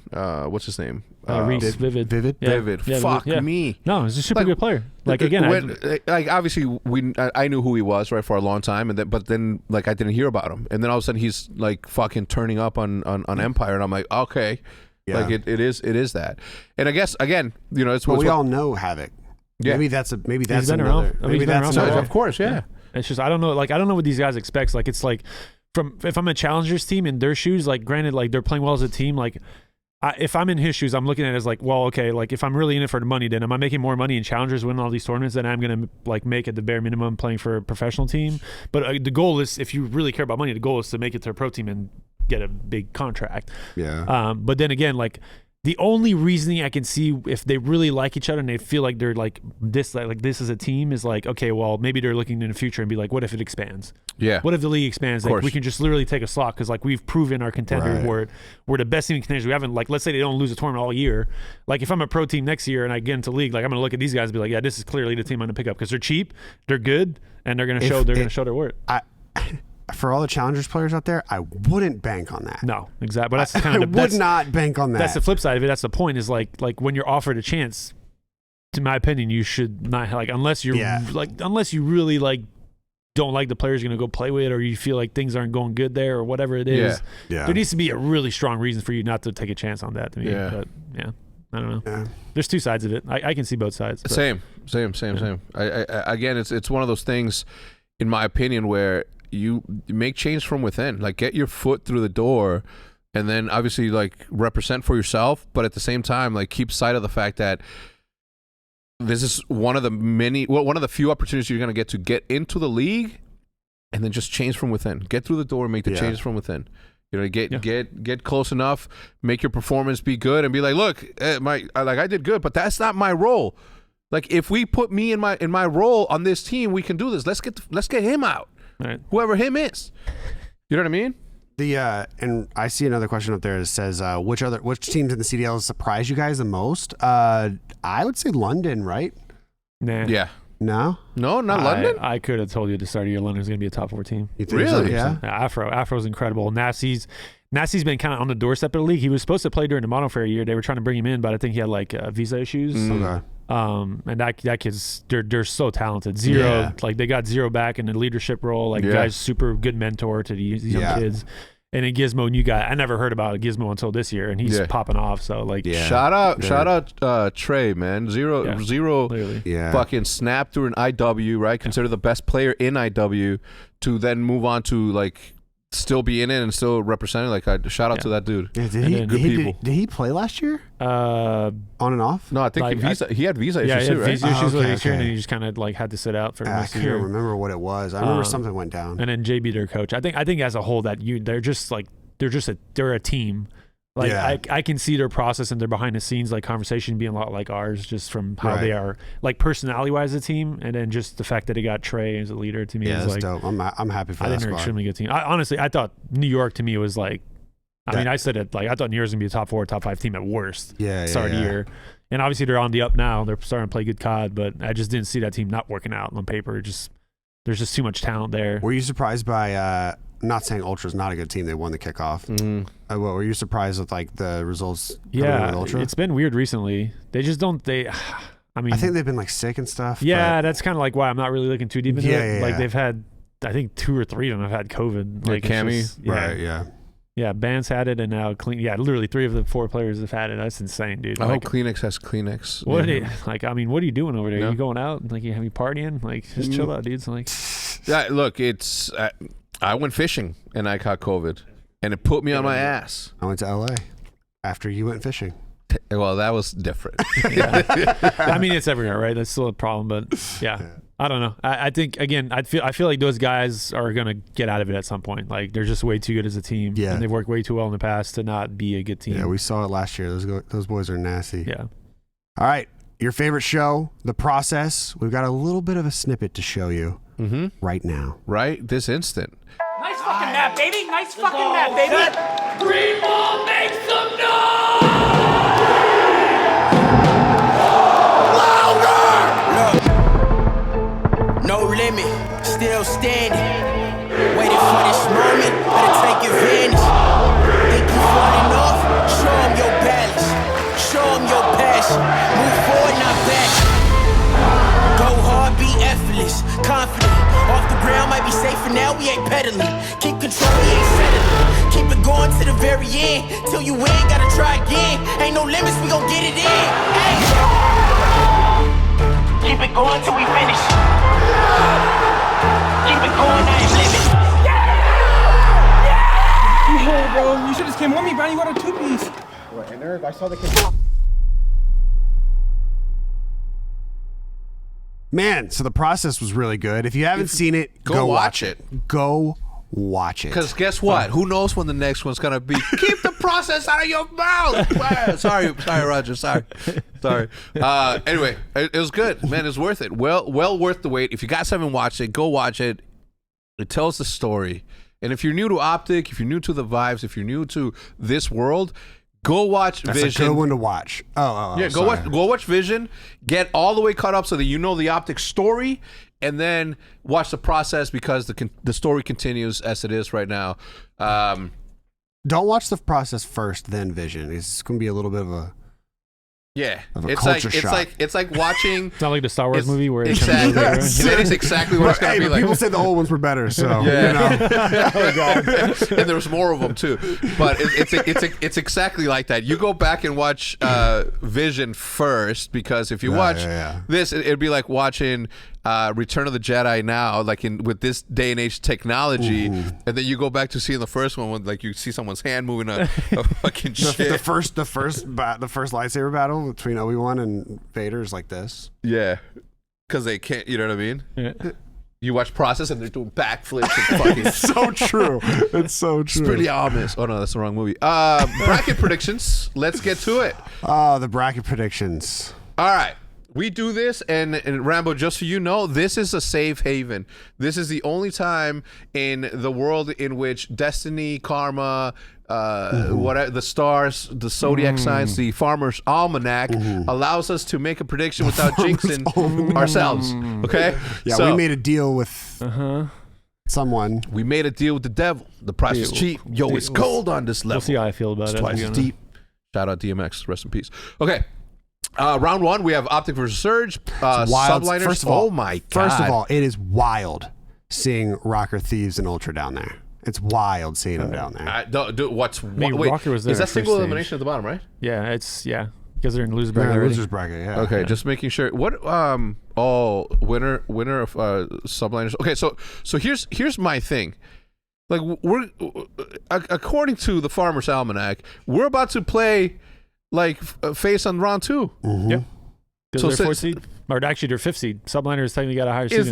B: What's his name?
D: Reese, Vivid.
B: Yeah. Vivid.
D: Yeah,
B: Fuck me.
D: No, he's a super good player. Like again,
B: obviously I knew who he was right for a long time, but then like I didn't hear about him, and then all of a sudden he's like fucking turning up on Empire, and I'm like, okay, like it is that, and I guess again, you know, it's
C: well, we all know Havoc. Yeah, maybe that's another. Maybe that's another.
B: Of course, yeah.
D: It's just I don't know what these guys expect. Like it's like if I'm a Challengers team in their shoes, like granted, like they're playing well as a team, like if I'm in his shoes, I'm looking at it as like, well, okay, like if I'm really in it for the money, then am I making more money in Challengers winning all these tournaments than I'm gonna like make at the bare minimum playing for a professional team? But the goal is, if you really care about money, the goal is to make it to a pro team and get a big contract.
C: Yeah.
D: But then again, like the only reasoning I can see if they really like each other and they feel like they're like this as a team is like, okay, well, maybe they're looking in the future and be like, what if it expands?
B: Yeah.
D: What if the league expands? Like we can just literally take a slot because like we've proven our contender we're the best team in contenders. We haven't, like, let's say they don't lose a tournament all year. Like if I'm a pro team next year and I get into league, like I'm gonna look at these guys and be like, yeah, this is clearly the team I'm gonna pick up because they're cheap, they're good, and they're gonna show their worth.
C: For all the Challengers players out there, I wouldn't bank on that.
D: No, exactly. But that's kind of
C: I would not bank on that.
D: That's the flip side of it. That's the point. Is like when you're offered a chance, in my opinion, you should not unless you really like don't like the players you're gonna go play with, or you feel like things aren't going good there, or whatever it is.
C: Yeah.
D: There needs to be a really strong reason for you not to take a chance on that. To me, but I don't know. Yeah. There's two sides of it. I can see both sides. But.
B: Same. I again, it's one of those things, in my opinion, where you make change from within, like get your foot through the door, and then obviously like represent for yourself, but at the same time like keep sight of the fact that this is one of the few opportunities you're going to get into the league, and then just change from within, get through the door, make the changes from within. You know, get close enough, make your performance be good, and be like, look, I did good, but that's not my role. Like if we put me in my role on this team, we can do this. Let's get him out.
D: Right.
B: Whoever him is, you know what I mean?
C: And I see another question up there that says, which teams in the CDL surprised you guys the most? I would say London, right?
D: Nah.
B: Yeah.
C: No,
B: not London.
D: I could have told you at the start of year London was going to be a top 4 team.
C: You think
B: really?
C: So? Yeah.
D: Afro's incredible. Nassi's been kind of on the doorstep of the league. He was supposed to play during the Modern Fair year. They were trying to bring him in, but I think he had like visa issues.
C: Okay.
D: And that kid's they're so talented. Zero, like they got Zero back in a leadership role. Like guy's super good mentor to these young kids. And then Gizmo, new guy. I never heard about Gizmo until this year, and he's popping off. So like,
B: shout out Trey, man. Zero, fucking snap through an IW, right? Considered the best player in IW, to then move on to like still be in it and still representing. Like, shout out to that dude.
C: Yeah, did he play last year?
B: On
C: and off?
B: No, I think he had visa issues too, right?
D: Visa issues last year, and he just kind of like had to sit out for the rest of the year.
C: I can't remember what it was. I remember something went down.
D: And then JB, their coach. I think as a whole they're a team. Like I can see their process and their behind the scenes like conversation being a lot like ours, just from how they are like personality wise a team, and then just the fact that they got Trey as a leader to me is
C: that's
D: like
C: dope. I'm happy for that.
D: I think they're an extremely good team. Honestly, I thought New York to me was like, I said it like I thought New York was gonna be a top 4, top 5 team at worst. Start of the year, and obviously they're on the up now. They're starting to play good COD, but I just didn't see that team not working out on paper. There's just too much talent there.
C: Were you surprised by? Not saying Ultra's not a good team. They won the kickoff. What, were you surprised with like the results?
D: Yeah, Ultra? It's been weird recently. They just don't. I
C: think they've been like sick and stuff.
D: Yeah, that's kind of like why I'm not really looking too deep into it. Like they've had, I think 2 or 3 of them have had COVID. Like
B: Cammy,
C: right?
D: Yeah, Band's had it, and now Clean. Yeah, literally 3 of the 4 players have had it. That's insane, dude.
B: I hope Kleenex has Kleenex.
D: What are you doing over there? No. You going out? Like, you partying? Like, just chill out, dudes. Like,
B: yeah, look, it's. I went fishing and I caught COVID, and it put me on my ass.
C: I went to LA after you went fishing.
B: Well, that was different.
D: I mean, it's everywhere, right? That's still a problem, but I don't know. I think again, I feel like those guys are gonna get out of it at some point. Like, they're just way too good as a team. Yeah, and they've worked way too well in the past to not be a good team.
C: Yeah, we saw it last year. Those boys are nasty.
D: Yeah.
C: All right, your favorite show, The Process. We've got a little bit of a snippet to show you right now.
B: Right this instant.
F: Nice fucking nap, baby. Nice fucking nap, baby.
I: Green ball, make some noise!
A: Louder! Look, no limit, still standing. Waiting for this moment, better take advantage. Think you falling off? Show them your balance. Show them your passion. Move forward, not back. Go hard, be effortless, confident. Off the ground might be safer now, we ain't pedaling. Keep control, we ain't settling. Keep it going to the very end. Till you win, gotta try again. Ain't no limits, we gon' get it in. Hey. Keep it going till we finish. Keep it going, I ain't limit.
E: No, bro, you should've came with me, bro. You got a 2-piece.
H: What, in there? I saw the kid.
C: Man, so The Process was really good. If you haven't seen it, go watch it. Go watch it.
B: Because guess what? Who knows when the next one's going to be? Keep the process out of your mouth. Sorry, Roger. Sorry. Anyway, it was good. Man, it was worth it. Well worth the wait. If you guys haven't watched it, go watch it. It tells the story. And if you're new to OpTic, if you're new to the vibes, if you're new to this world, go watch Vision.
C: That's a good one to watch.
B: Go watch Vision. Get all the way caught up so that you know the OpTic story, and then watch The Process because the story continues as it is right now.
C: Don't watch The Process first, then Vision. It's going to be a little bit of a culture shock.
B: It's like watching.
D: It's not like the Star Wars movie where
B: exactly. That is exactly what it's gonna be like.
C: People said the old ones were better, so
B: Oh God. And there's more of them too. But it's exactly like that. You go back and watch Vision first, because if you watch this, it'd be like watching Return of the Jedi now, like with this day and age technology, and then you go back to seeing the first one when like you see someone's hand moving a fucking shit.
C: The first lightsaber battle between Obi-Wan and Vader is like this.
B: Yeah, because they can't. You know what I mean? Yeah. You watch Process and they're doing backflips and fucking.
C: It's so true. It's so true.
B: It's pretty ominous. Oh no, that's the wrong movie. Bracket predictions. Let's get to it.
C: The bracket predictions.
B: All right. We do this, and Rambo, just so you know, this is a safe haven. This is the only time in the world in which destiny, karma, whatever, the stars, the zodiac signs, the Farmer's Almanac allows us to make a prediction without jinxing ourselves. Okay?
C: Yeah, so, we made a deal with someone.
B: We made a deal with the devil. The price is cheap. Yo, it's cold on this level.
D: We'll see how I feel about it.
B: It's twice as deep. Shout out DMX. Rest in peace. Okay. Round one, we have OpTic versus Surge. Subliners.
C: First of all,
B: oh my God.
C: First of all, it is wild seeing Rocker, Thieves, and Ultra down there. It's wild seeing them down there.
D: Rocker was there.
B: Is that single elimination at the bottom, right?
D: Yeah, because they're in loser bracket.
C: Losers bracket. Yeah.
B: Okay, just making sure. What? Winner of subliners. Okay, so here's my thing. Like we're according to the Farmer's Almanac, we're about to play like face on round 2.
C: Mm-hmm.
D: Yep.
B: So
D: they're 4th seed, or actually they're 5th seed. Subliners technically got a higher seed.
B: Is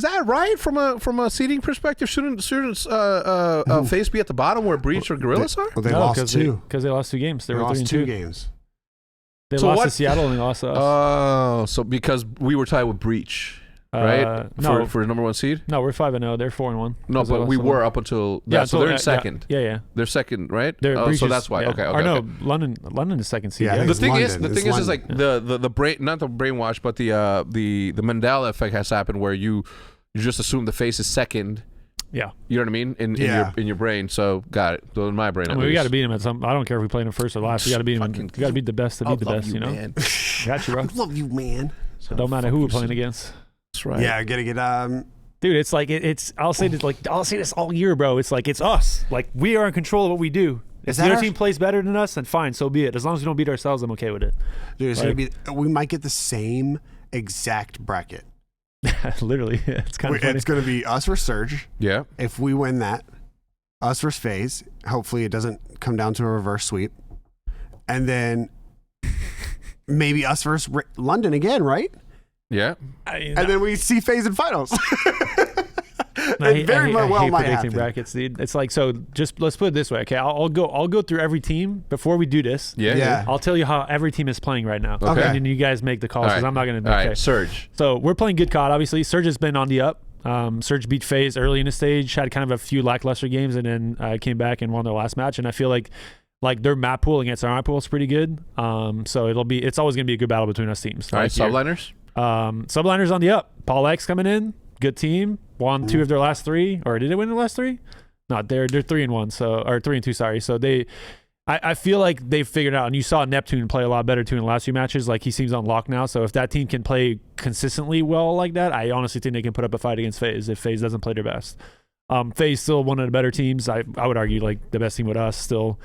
B: that right from a seeding perspective? Shouldn't face be at the bottom where Breach or Gorillas are?
C: Well, they lost 2
D: because they lost 2 games. They were
C: lost
D: 3-2
C: games.
D: They lost to Seattle and they lost to us.
B: Oh, so because we were tied with Breach, right?
D: No,
B: for number 1 seed.
D: No, we're 5-0. They're 4-1.
B: No, but we were up until that. So they're in second.
D: Yeah.
B: They're second, right?
D: Breach
B: so
D: is,
B: that's why.
D: yeah.
B: Okay.
D: Or no, London is second seed.
C: Yeah,
B: The thing
C: London.
B: is like the brain, not the brainwash, but the Mandela effect has happened where you just assume the face is second.
D: Yeah.
B: You know what I mean? In your brain. So got it. So in my brain.
D: I mean, we got to beat him at some. I don't care if we play him first or last. We got to beat him. We got to beat the best to beat the best. You know.
B: Man.
D: Got you, bro.
C: I love you, man.
D: So don't matter who we're playing against.
B: That's right.
C: Yeah, gotta get
D: Dude, it's like it's. I'll say this all year, bro. It's like it's us. Like we are in control of what we do. If the other team plays better than us, then fine, so be it. As long as we don't beat ourselves, I'm okay with it.
C: Dude, it's gonna be. We might get the same exact bracket.
D: Literally, it's kind of funny.
C: It's gonna be us versus Surge.
B: Yeah.
C: If we win that, us versus FaZe. Hopefully, it doesn't come down to a reverse sweep, and then maybe us versus London again, right?
B: Yeah.
C: And then we see FaZe in finals.
D: I
C: It very
D: hate
C: well might
D: predicting
C: happen.
D: brackets, dude. It's like, so just let's put it this way, okay? I'll go through every team before we do this.
C: Yeah.
D: I'll tell you how every team is playing right now.
B: Okay.
D: And then you guys make the calls because I'm not going to.
B: All
D: Okay.
B: right. Surge.
D: So we're playing good COD, obviously. Surge has been on the up. Surge beat FaZe early in the stage, had kind of a few lackluster games, and then came back and won their last match. And I feel like their map pool against our map pool is pretty good. So it's always going to be a good battle between us teams.
B: All right. Subliners.
D: Subliners on the up. Paul X coming in. Good team. Won 2 of their last 3. Or did they win the last 3? No, they're 3-1. So, or 3-2, sorry. So I feel like they've figured out, and you saw Neptune play a lot better too in the last few matches. Like he seems on lock now. So if that team can play consistently well like that, I honestly think they can put up a fight against FaZe if FaZe doesn't play their best. FaZe still one of the better teams. I would argue like the best team with us still,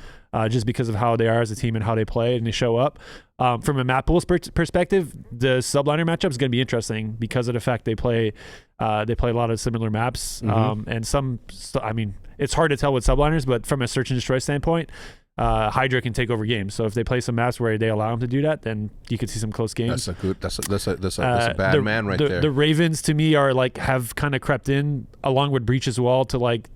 D: just because of how they are as a team and how they play and they show up. From a map pools perspective, the subliner matchup is going to be interesting because of the fact they play a lot of similar maps. And I mean, it's hard to tell with subliners, but from a search and destroy standpoint, Hydra can take over games. So if they play some maps where they allow them to do that, then you could see some close games.
B: That's a bad man right there.
D: The Ravens to me are have kind of crept in along with Breach as well to like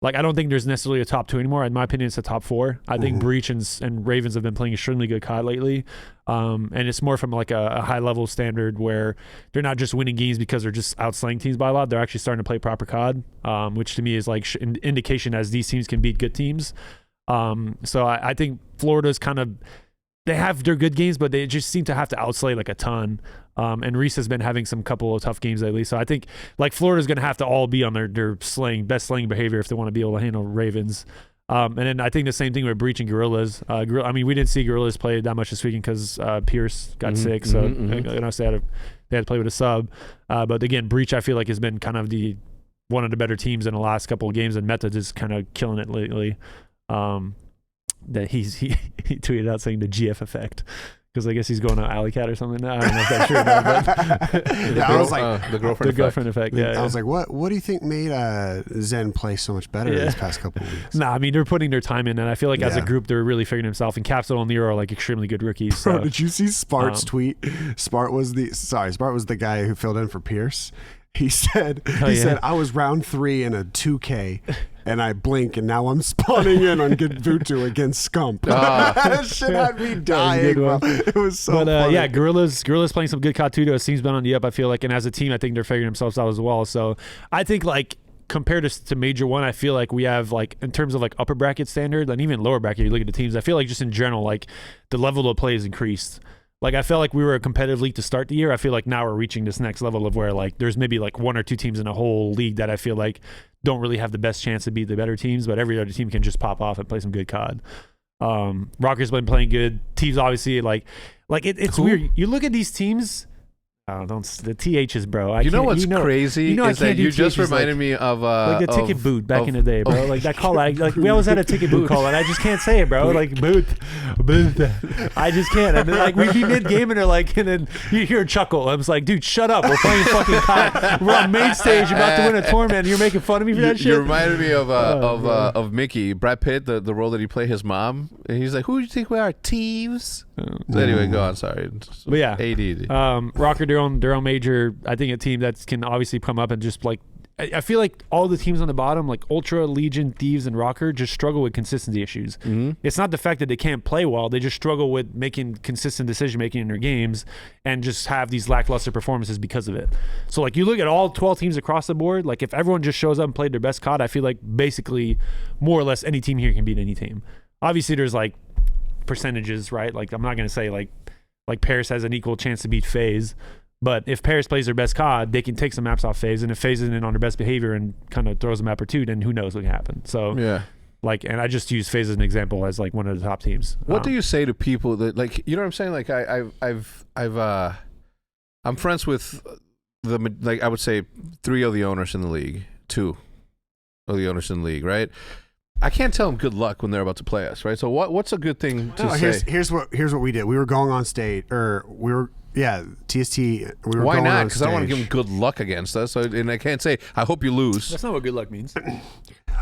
D: I don't think there's necessarily a top 2 anymore. In my opinion, it's a top 4. I think Breach and Ravens have been playing extremely good COD lately. And it's more from like a high level standard where they're not just winning games because they're just outslaying teams by a lot. They're actually starting to play proper COD, which to me is like an indication as these teams can beat good teams. So I think Florida's they have their good games, but they just seem to have to outslay like a ton. And Reese has been having some couple of tough games lately. So I think like Florida's going to have to all be on their best slaying behavior if they want to be able to handle Ravens. And then I think the same thing with Breach and Gorillas. I mean, we didn't see Gorillas play that much this weekend because Pierce got sick. So they had to play with a sub. But again, Breach I feel like has been kind of one of the better teams in the last couple of games, and Meta is kind of killing it lately. That he tweeted out saying the GF effect because I guess he's going to Alley Cat or something. I don't know if that's true or not, but
C: I was like,
B: the girlfriend effect.
C: Yeah, I was like, what do you think made Zen play so much better these past couple of weeks?
D: Nah, I mean they're putting their time in, and I feel like as a group they're really figuring themselves. And Capsule and Nero are like extremely good rookies. So.
C: Bro, did you see Spart's tweet? Spart was the guy who filled in for Pierce. He said, I was round 3 in a 2K, and I blink, and now I'm spawning in on Vutu against Scump. That shit had me dying. It was so funny.
D: Yeah, Gorillas playing some good COD too. His team's been on the up, I feel like, and as a team, I think they're figuring themselves out as well. So I think like compared to Major 1, I feel like we have like in terms of like upper bracket standard and even lower bracket, you look at the teams, I feel like just in general, like the level of play has increased. Like I felt like we were a competitive league to start the year. I feel like now we're reaching this next level of where like there's maybe like 1 or 2 teams in a whole league that I feel like don't really have the best chance to beat the better teams, but every other team can just pop off and play some good COD. Rocker's been playing good. Teams obviously like it's weird. You look at these teams Oh, don't the THs, bro.
B: You know what's crazy is that you just reminded me of
D: like the ticket boot back in the day, bro. Like that call, like we always had a ticket boot call, and I just can't say it, bro. Like boot. I just can't. And then like we'd be mid game, and they're like, and then you hear a chuckle. I was like, dude, shut up. We're playing fucking COD. We're on main stage, about to win a tournament, and you're making fun of me for that shit.
B: You reminded me of Mickey, Brad Pitt, the role that he played his mom. And he's like, who do you think we are, thieves? So anyway, go on. Sorry,
D: but yeah,
B: AD.
D: Rocker, their own major. I think a team that can obviously come up and just like. I feel like all the teams on the bottom, like Ultra, Legion, Thieves, and Rocker, just struggle with consistency issues. Mm-hmm. It's not the fact that they can't play well; they just struggle with making consistent decision making in their games, and just have these lackluster performances because of it. So, like you look at all 12 teams across the board, like if everyone just shows up and played their best COD, I feel like basically more or less any team here can beat any team. Obviously, there's like percentages, right? Like I'm not gonna say like Paris has an equal chance to beat FaZe. But if Paris plays their best COD, they can take some maps off FaZe, and if FaZe isn't on their best behavior and kind of throws a map or two, then who knows what can happen. So
B: yeah,
D: like, and I just use FaZe as an example as like one of the top teams.
B: What do you say to people that like, you know what I'm saying? Like I'm friends with I would say 3 of the owners in the league, 2 of the owners in the league, right? I can't tell them good luck when they're about to play us, right? So what's a good thing to say?
C: Here's what we did. We were going on stage, or we were. Yeah, TST. We were
B: Why
C: going
B: not?
C: Because
B: I don't want to give them good luck against us, and I can't say I hope you lose.
D: That's not what good luck means.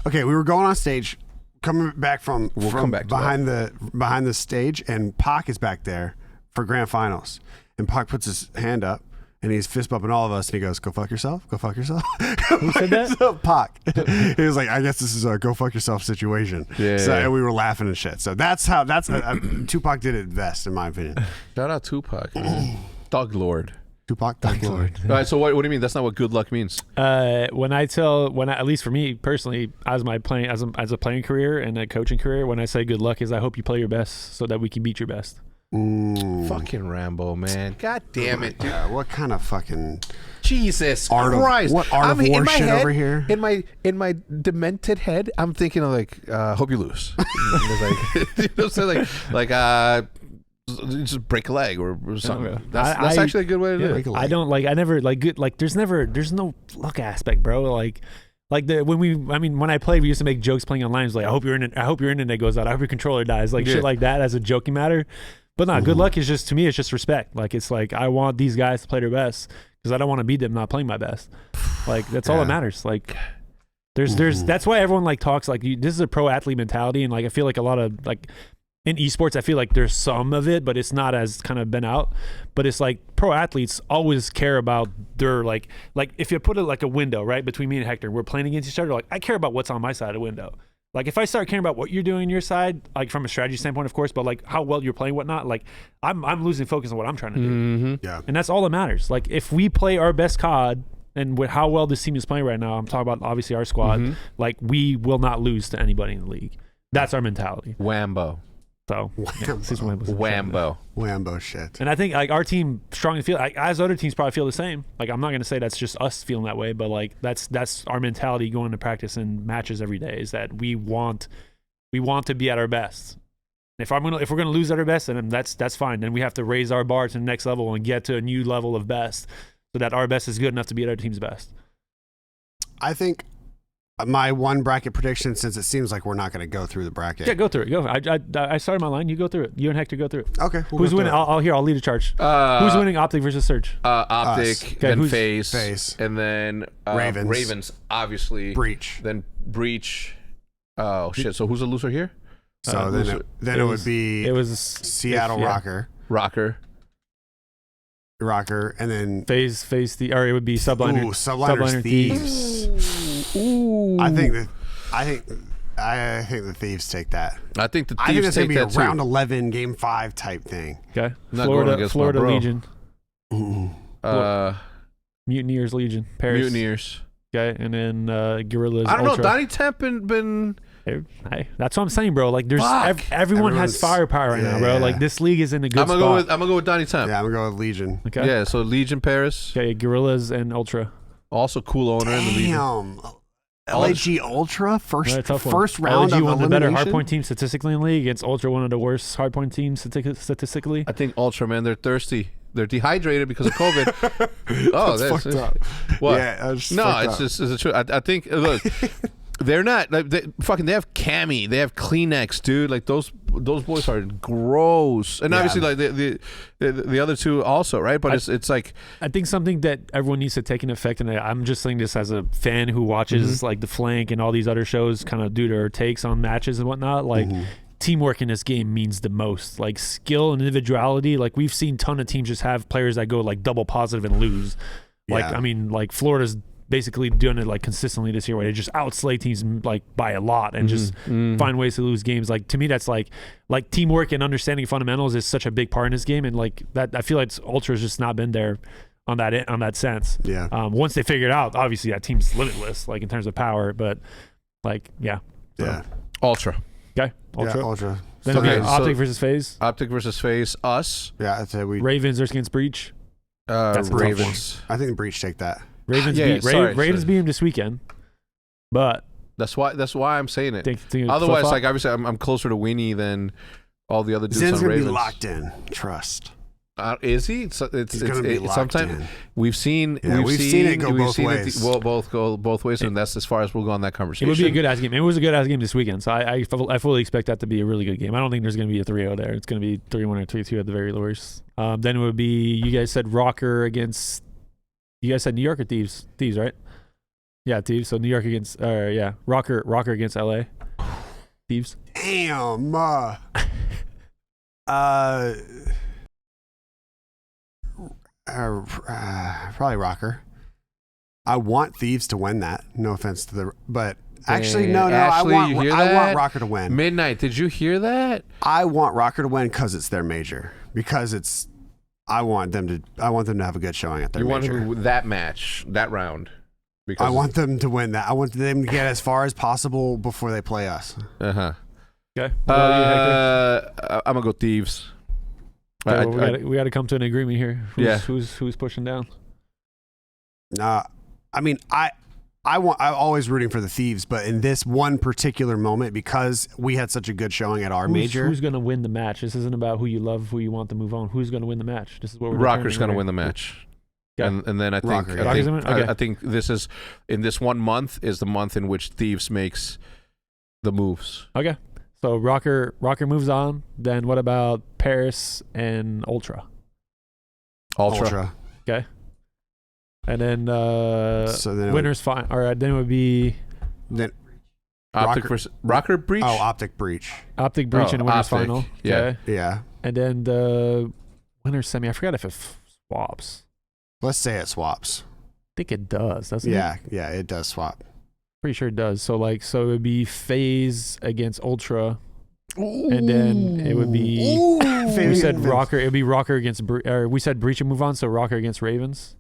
C: Okay, we were going on stage, coming back from behind the stage, and Pac is back there for grand finals, and Pac puts his hand up, and he's fist bumping all of us, and he goes, "Go fuck yourself, go fuck yourself."
D: Who said that?
C: So Pac. He was like, "I guess this is a go fuck yourself situation."
B: Yeah.
C: So and we were laughing and shit. So that's Tupac did it best, in my opinion.
B: Shout out Tupac, Thug Lord.
C: Tupac, Thug Lord.
B: All right. So what do you mean? That's not what good luck means.
D: At least for me personally, as a playing career and a coaching career, when I say good luck, is I hope you play your best so that we can beat your best.
B: Fucking Rambo, man. God damn it, dude.
C: What kind of fucking
B: Jesus Christ.
C: What art of war shit
B: head,
C: over here?
B: In my demented head, I'm thinking of like, hope you lose. You know what I'm saying? Just break a leg or something.
D: Okay.
B: That's actually a good way to do it.
D: I don't like. I never like good. Like there's no luck aspect, bro. Like when I played, we used to make jokes playing online. It was like, I hope your internet goes out. I hope your controller dies. Like shit like that as a joking matter. But no, good luck is just, to me, it's just respect. Like it's like I want these guys to play their best because I don't want to beat them not playing my best. Like that's all that matters. Like there's that's why everyone like talks like this is a pro athlete mentality, and like I feel like a lot of like. In esports, I feel like there's some of it, but it's not as kind of been out. But it's like pro athletes always care about their like if you put it like a window right between me and Hector, we're playing against each other. Like I care about what's on my side of the window. Like if I start caring about what you're doing on your side, like from a strategy standpoint, of course, but like how well you're playing, whatnot, like I'm losing focus on what I'm trying to do.
B: Mm-hmm.
C: Yeah,
D: and that's all that matters. Like if we play our best COD. And with how well this team is playing right now, I'm talking about obviously our squad. Like we will not lose to anybody in the league. That's our mentality.
B: Wambo.
D: So
C: Wambo shit.
D: And I think like our team strongly feel like, as other teams probably feel the same. Like I'm not gonna say that's just us feeling that way, but like that's our mentality going to practice and matches every day is that we want to be at our best. And if we're gonna lose at our best, then that's fine. Then we have to raise our bar to the next level and get to a new level of best so that our best is good enough to be at our team's best.
C: I think my one bracket prediction, since it seems like we're not going to go through the bracket.
D: Yeah, go through it. Go. I started my line. You go through it. You and Hector go through it.
C: Okay.
D: Who's winning? I'll lead a charge. Who's winning OpTic versus Surge?
B: OpTic, then
C: FaZe,
B: and then Ravens, obviously.
C: Breach.
B: Then Breach. Oh shit! So who's the loser here?
C: So then it would be.
D: It was
C: Seattle Rocker, and then
D: FaZe or it would be Subliner.
C: Subliner Thieves.
B: Ooh.
C: I think the Thieves take that.
B: I think the Thieves
C: I think it's
B: take
C: gonna be
B: that
C: a round 11, game 5 type thing.
D: Okay.
B: Florida
D: Legion.
B: Mutineers
D: Legion. Paris.
B: Mutineers.
D: Okay, and then Guerrillas.
B: I don't
D: Ultra.
B: know. Donnie Temp been.
D: Hey, that's what I'm saying, bro. Like, there's everyone has firepower right now, bro.
C: Yeah.
D: Like, this league is in a good spot.
B: I'm gonna go with Donnie Temp.
C: Yeah, I'm gonna go with Legion.
D: Okay.
B: Yeah, so Legion Paris.
D: Okay, Guerrillas and Ultra.
B: Also cool owner in the Legion.
C: LAG Ultra first round
D: LAG
C: of
D: one of the better
C: elimination?
D: hardpoint teams statistically in the league against Ultra, one of the worst hardpoint teams statistically.
B: I think Ultra, man, they're thirsty. they're dehydrated because of COVID. Oh,
C: that's fucked up.
B: What?
C: Yeah, it's
B: just true. I think look, they're not like, they have Cami, they have Kleenex, dude. Like those boys are gross, and obviously like the other two also, right? But it's like
D: I think something that everyone needs to take into effect, and I'm just saying this as a fan who watches like the Flank and all these other shows, kind of do their takes on matches and whatnot, like. Teamwork in this game means the most. Like skill and individuality. Like we've seen ton of teams just have players that go like double positive and lose. Like I mean, like Florida's basically doing it like consistently this year, where they just outslay teams like by a lot and just find ways to lose games. Like to me, that's like teamwork and understanding fundamentals is such a big part in this game, and like that I feel like Ultra's just not been there on that sense.
C: Yeah.
D: Once they figure it out, obviously that team's limitless, like in terms of power, but like
B: Ultra.
D: Okay, Ultra.
C: Yeah, Ultra.
D: Then OpTic versus FaZe.
B: OpTic versus FaZe. Us.
C: Yeah, I'd say we.
D: Ravens versus against Breach.
C: That's
B: Ravens.
C: I think the Breach take that.
D: Ravens Ravens beat him this weekend, but
B: that's why I'm saying it.
D: think
B: Otherwise, like obviously, I'm closer to Winnie than all the other dudes
C: Zen's
B: on
C: gonna
B: Ravens.
C: be locked in. Trust.
B: Is he? He's gonna be locked sometimes in. We've seen
C: it go both ways.
B: Both go both ways, and that's as far as we'll go on that conversation.
D: It would be a good ass game. It was a good ass game this weekend, so I fully expect that to be a really good game. I don't think there's going to be a 3-0 there. It's going to be 3-1 or 3-2 at the very worst. Then it would be, you guys said Rocker against, you guys said New York or Thieves? Thieves, right? Yeah, Thieves. So New York against, Rocker against LA. Thieves.
C: Damn. Probably Rocker. I want Thieves to win that. No offense to but actually, no.
B: Ashley,
C: I want Rocker to win.
B: Midnight, did you hear that?
C: I want Rocker to win because it's their major. Because I want them to have a good showing at their major.
B: You want that match, that round.
C: Because I want them to win that. I want them to get as far as possible before they play us.
B: Okay.
D: I'm
B: gonna go Thieves.
D: We got to come to an agreement here. Who's pushing down?
C: I mean, I'm always rooting for the Thieves, but in this one particular moment, because we had such a good showing at our major,
D: who's going to win the match? This isn't about who you love, who you want to move on. Who's going to win the match? This is what we're.
B: Rocker's going to win the match. Okay. And then I think I think this is in this 1 month is the month in which Thieves makes the moves.
D: Okay. So Rocker moves on. Then what about Paris and Ultra?
C: Ultra.
D: Okay. And then winners fine. All right. Then it would be
C: then
B: OpTic versus Rocker Breach.
C: Oh, OpTic Breach.
D: OpTic Breach and winners
B: OpTic.
D: final.
B: Yeah.
D: Okay.
C: Yeah.
D: And then the winners semi. I forgot if it swaps.
C: Let's say it swaps.
D: I think it does, doesn't it?
C: Yeah, it does swap.
D: Pretty sure it does. So it would be FaZe against Ultra. And then it would be we said Rocker. It would be Rocker against we said Breach and move on. So Rocker against Ravens.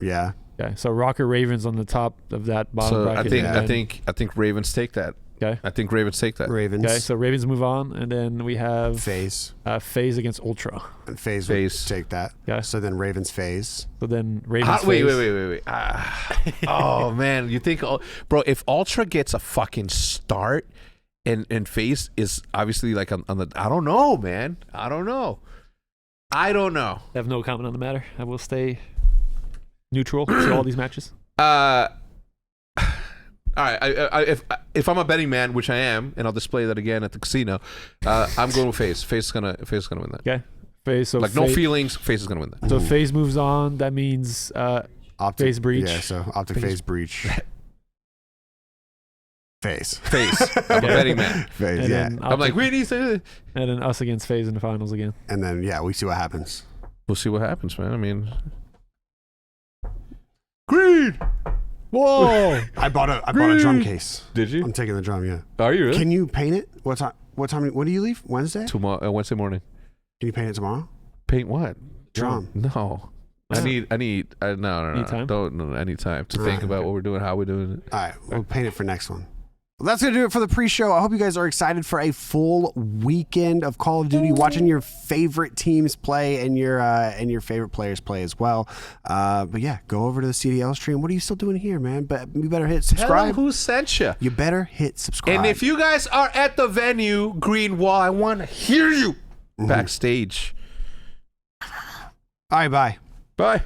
C: Yeah.
D: Okay. So Rocker Ravens on the top of that bottom bracket.
B: I think Ravens take that.
D: Okay.
B: I think Ravens take that.
C: Ravens.
D: Okay. So Ravens move on, and then we have
C: FaZe.
D: FaZe against Ultra.
C: And FaZe would take that.
D: Okay.
C: So then Ravens FaZe.
D: So then Ravens.
B: Wait. Oh man, you think, bro? If Ultra gets a fucking start. And FaZe is obviously like on the. I don't know, man. I don't know.
D: I have no comment on the matter. I will stay neutral to all these matches.
B: All right. If I'm a betting man, which I am, and I'll display that again at the casino, I'm going with FaZe. FaZe is gonna win that.
D: Okay. FaZe. So
B: no feelings. FaZe is gonna win that.
D: So FaZe moves on. That means
C: OpTic
D: FaZe Breach.
C: Yeah. So OpTic FaZe Breach. FaZe.
B: I'm a betting man.
C: FaZe. Yeah.
B: I'm like, we need to.
D: And then us against FaZe in the finals again.
C: And then we see what happens.
B: We'll see what happens, man. I mean, Greed.
D: Whoa!
C: I bought a drum case.
B: Did you?
C: I'm taking the drum. Yeah.
B: Are you really?
C: Can you paint it? What time? When do you leave? Wednesday.
B: Tomorrow. Wednesday morning.
C: Can you paint it tomorrow?
B: Paint what?
C: Drum.
B: No. I need. No.
D: Need time?
B: I need time to think about what we're doing, how we're doing it.
C: All right, we'll paint it for next one. Well, that's going to do it for the pre-show. I hope you guys are excited for a full weekend of Call of Duty, watching your favorite teams play and your favorite players play as well. But yeah, go over to the CDL stream. What are you still doing here, man? But you better hit subscribe.
B: Tell them who sent you.
C: You better hit subscribe.
B: And if you guys are at the venue, Green Wall, I want to hear you backstage.
C: All right, bye.
B: Bye.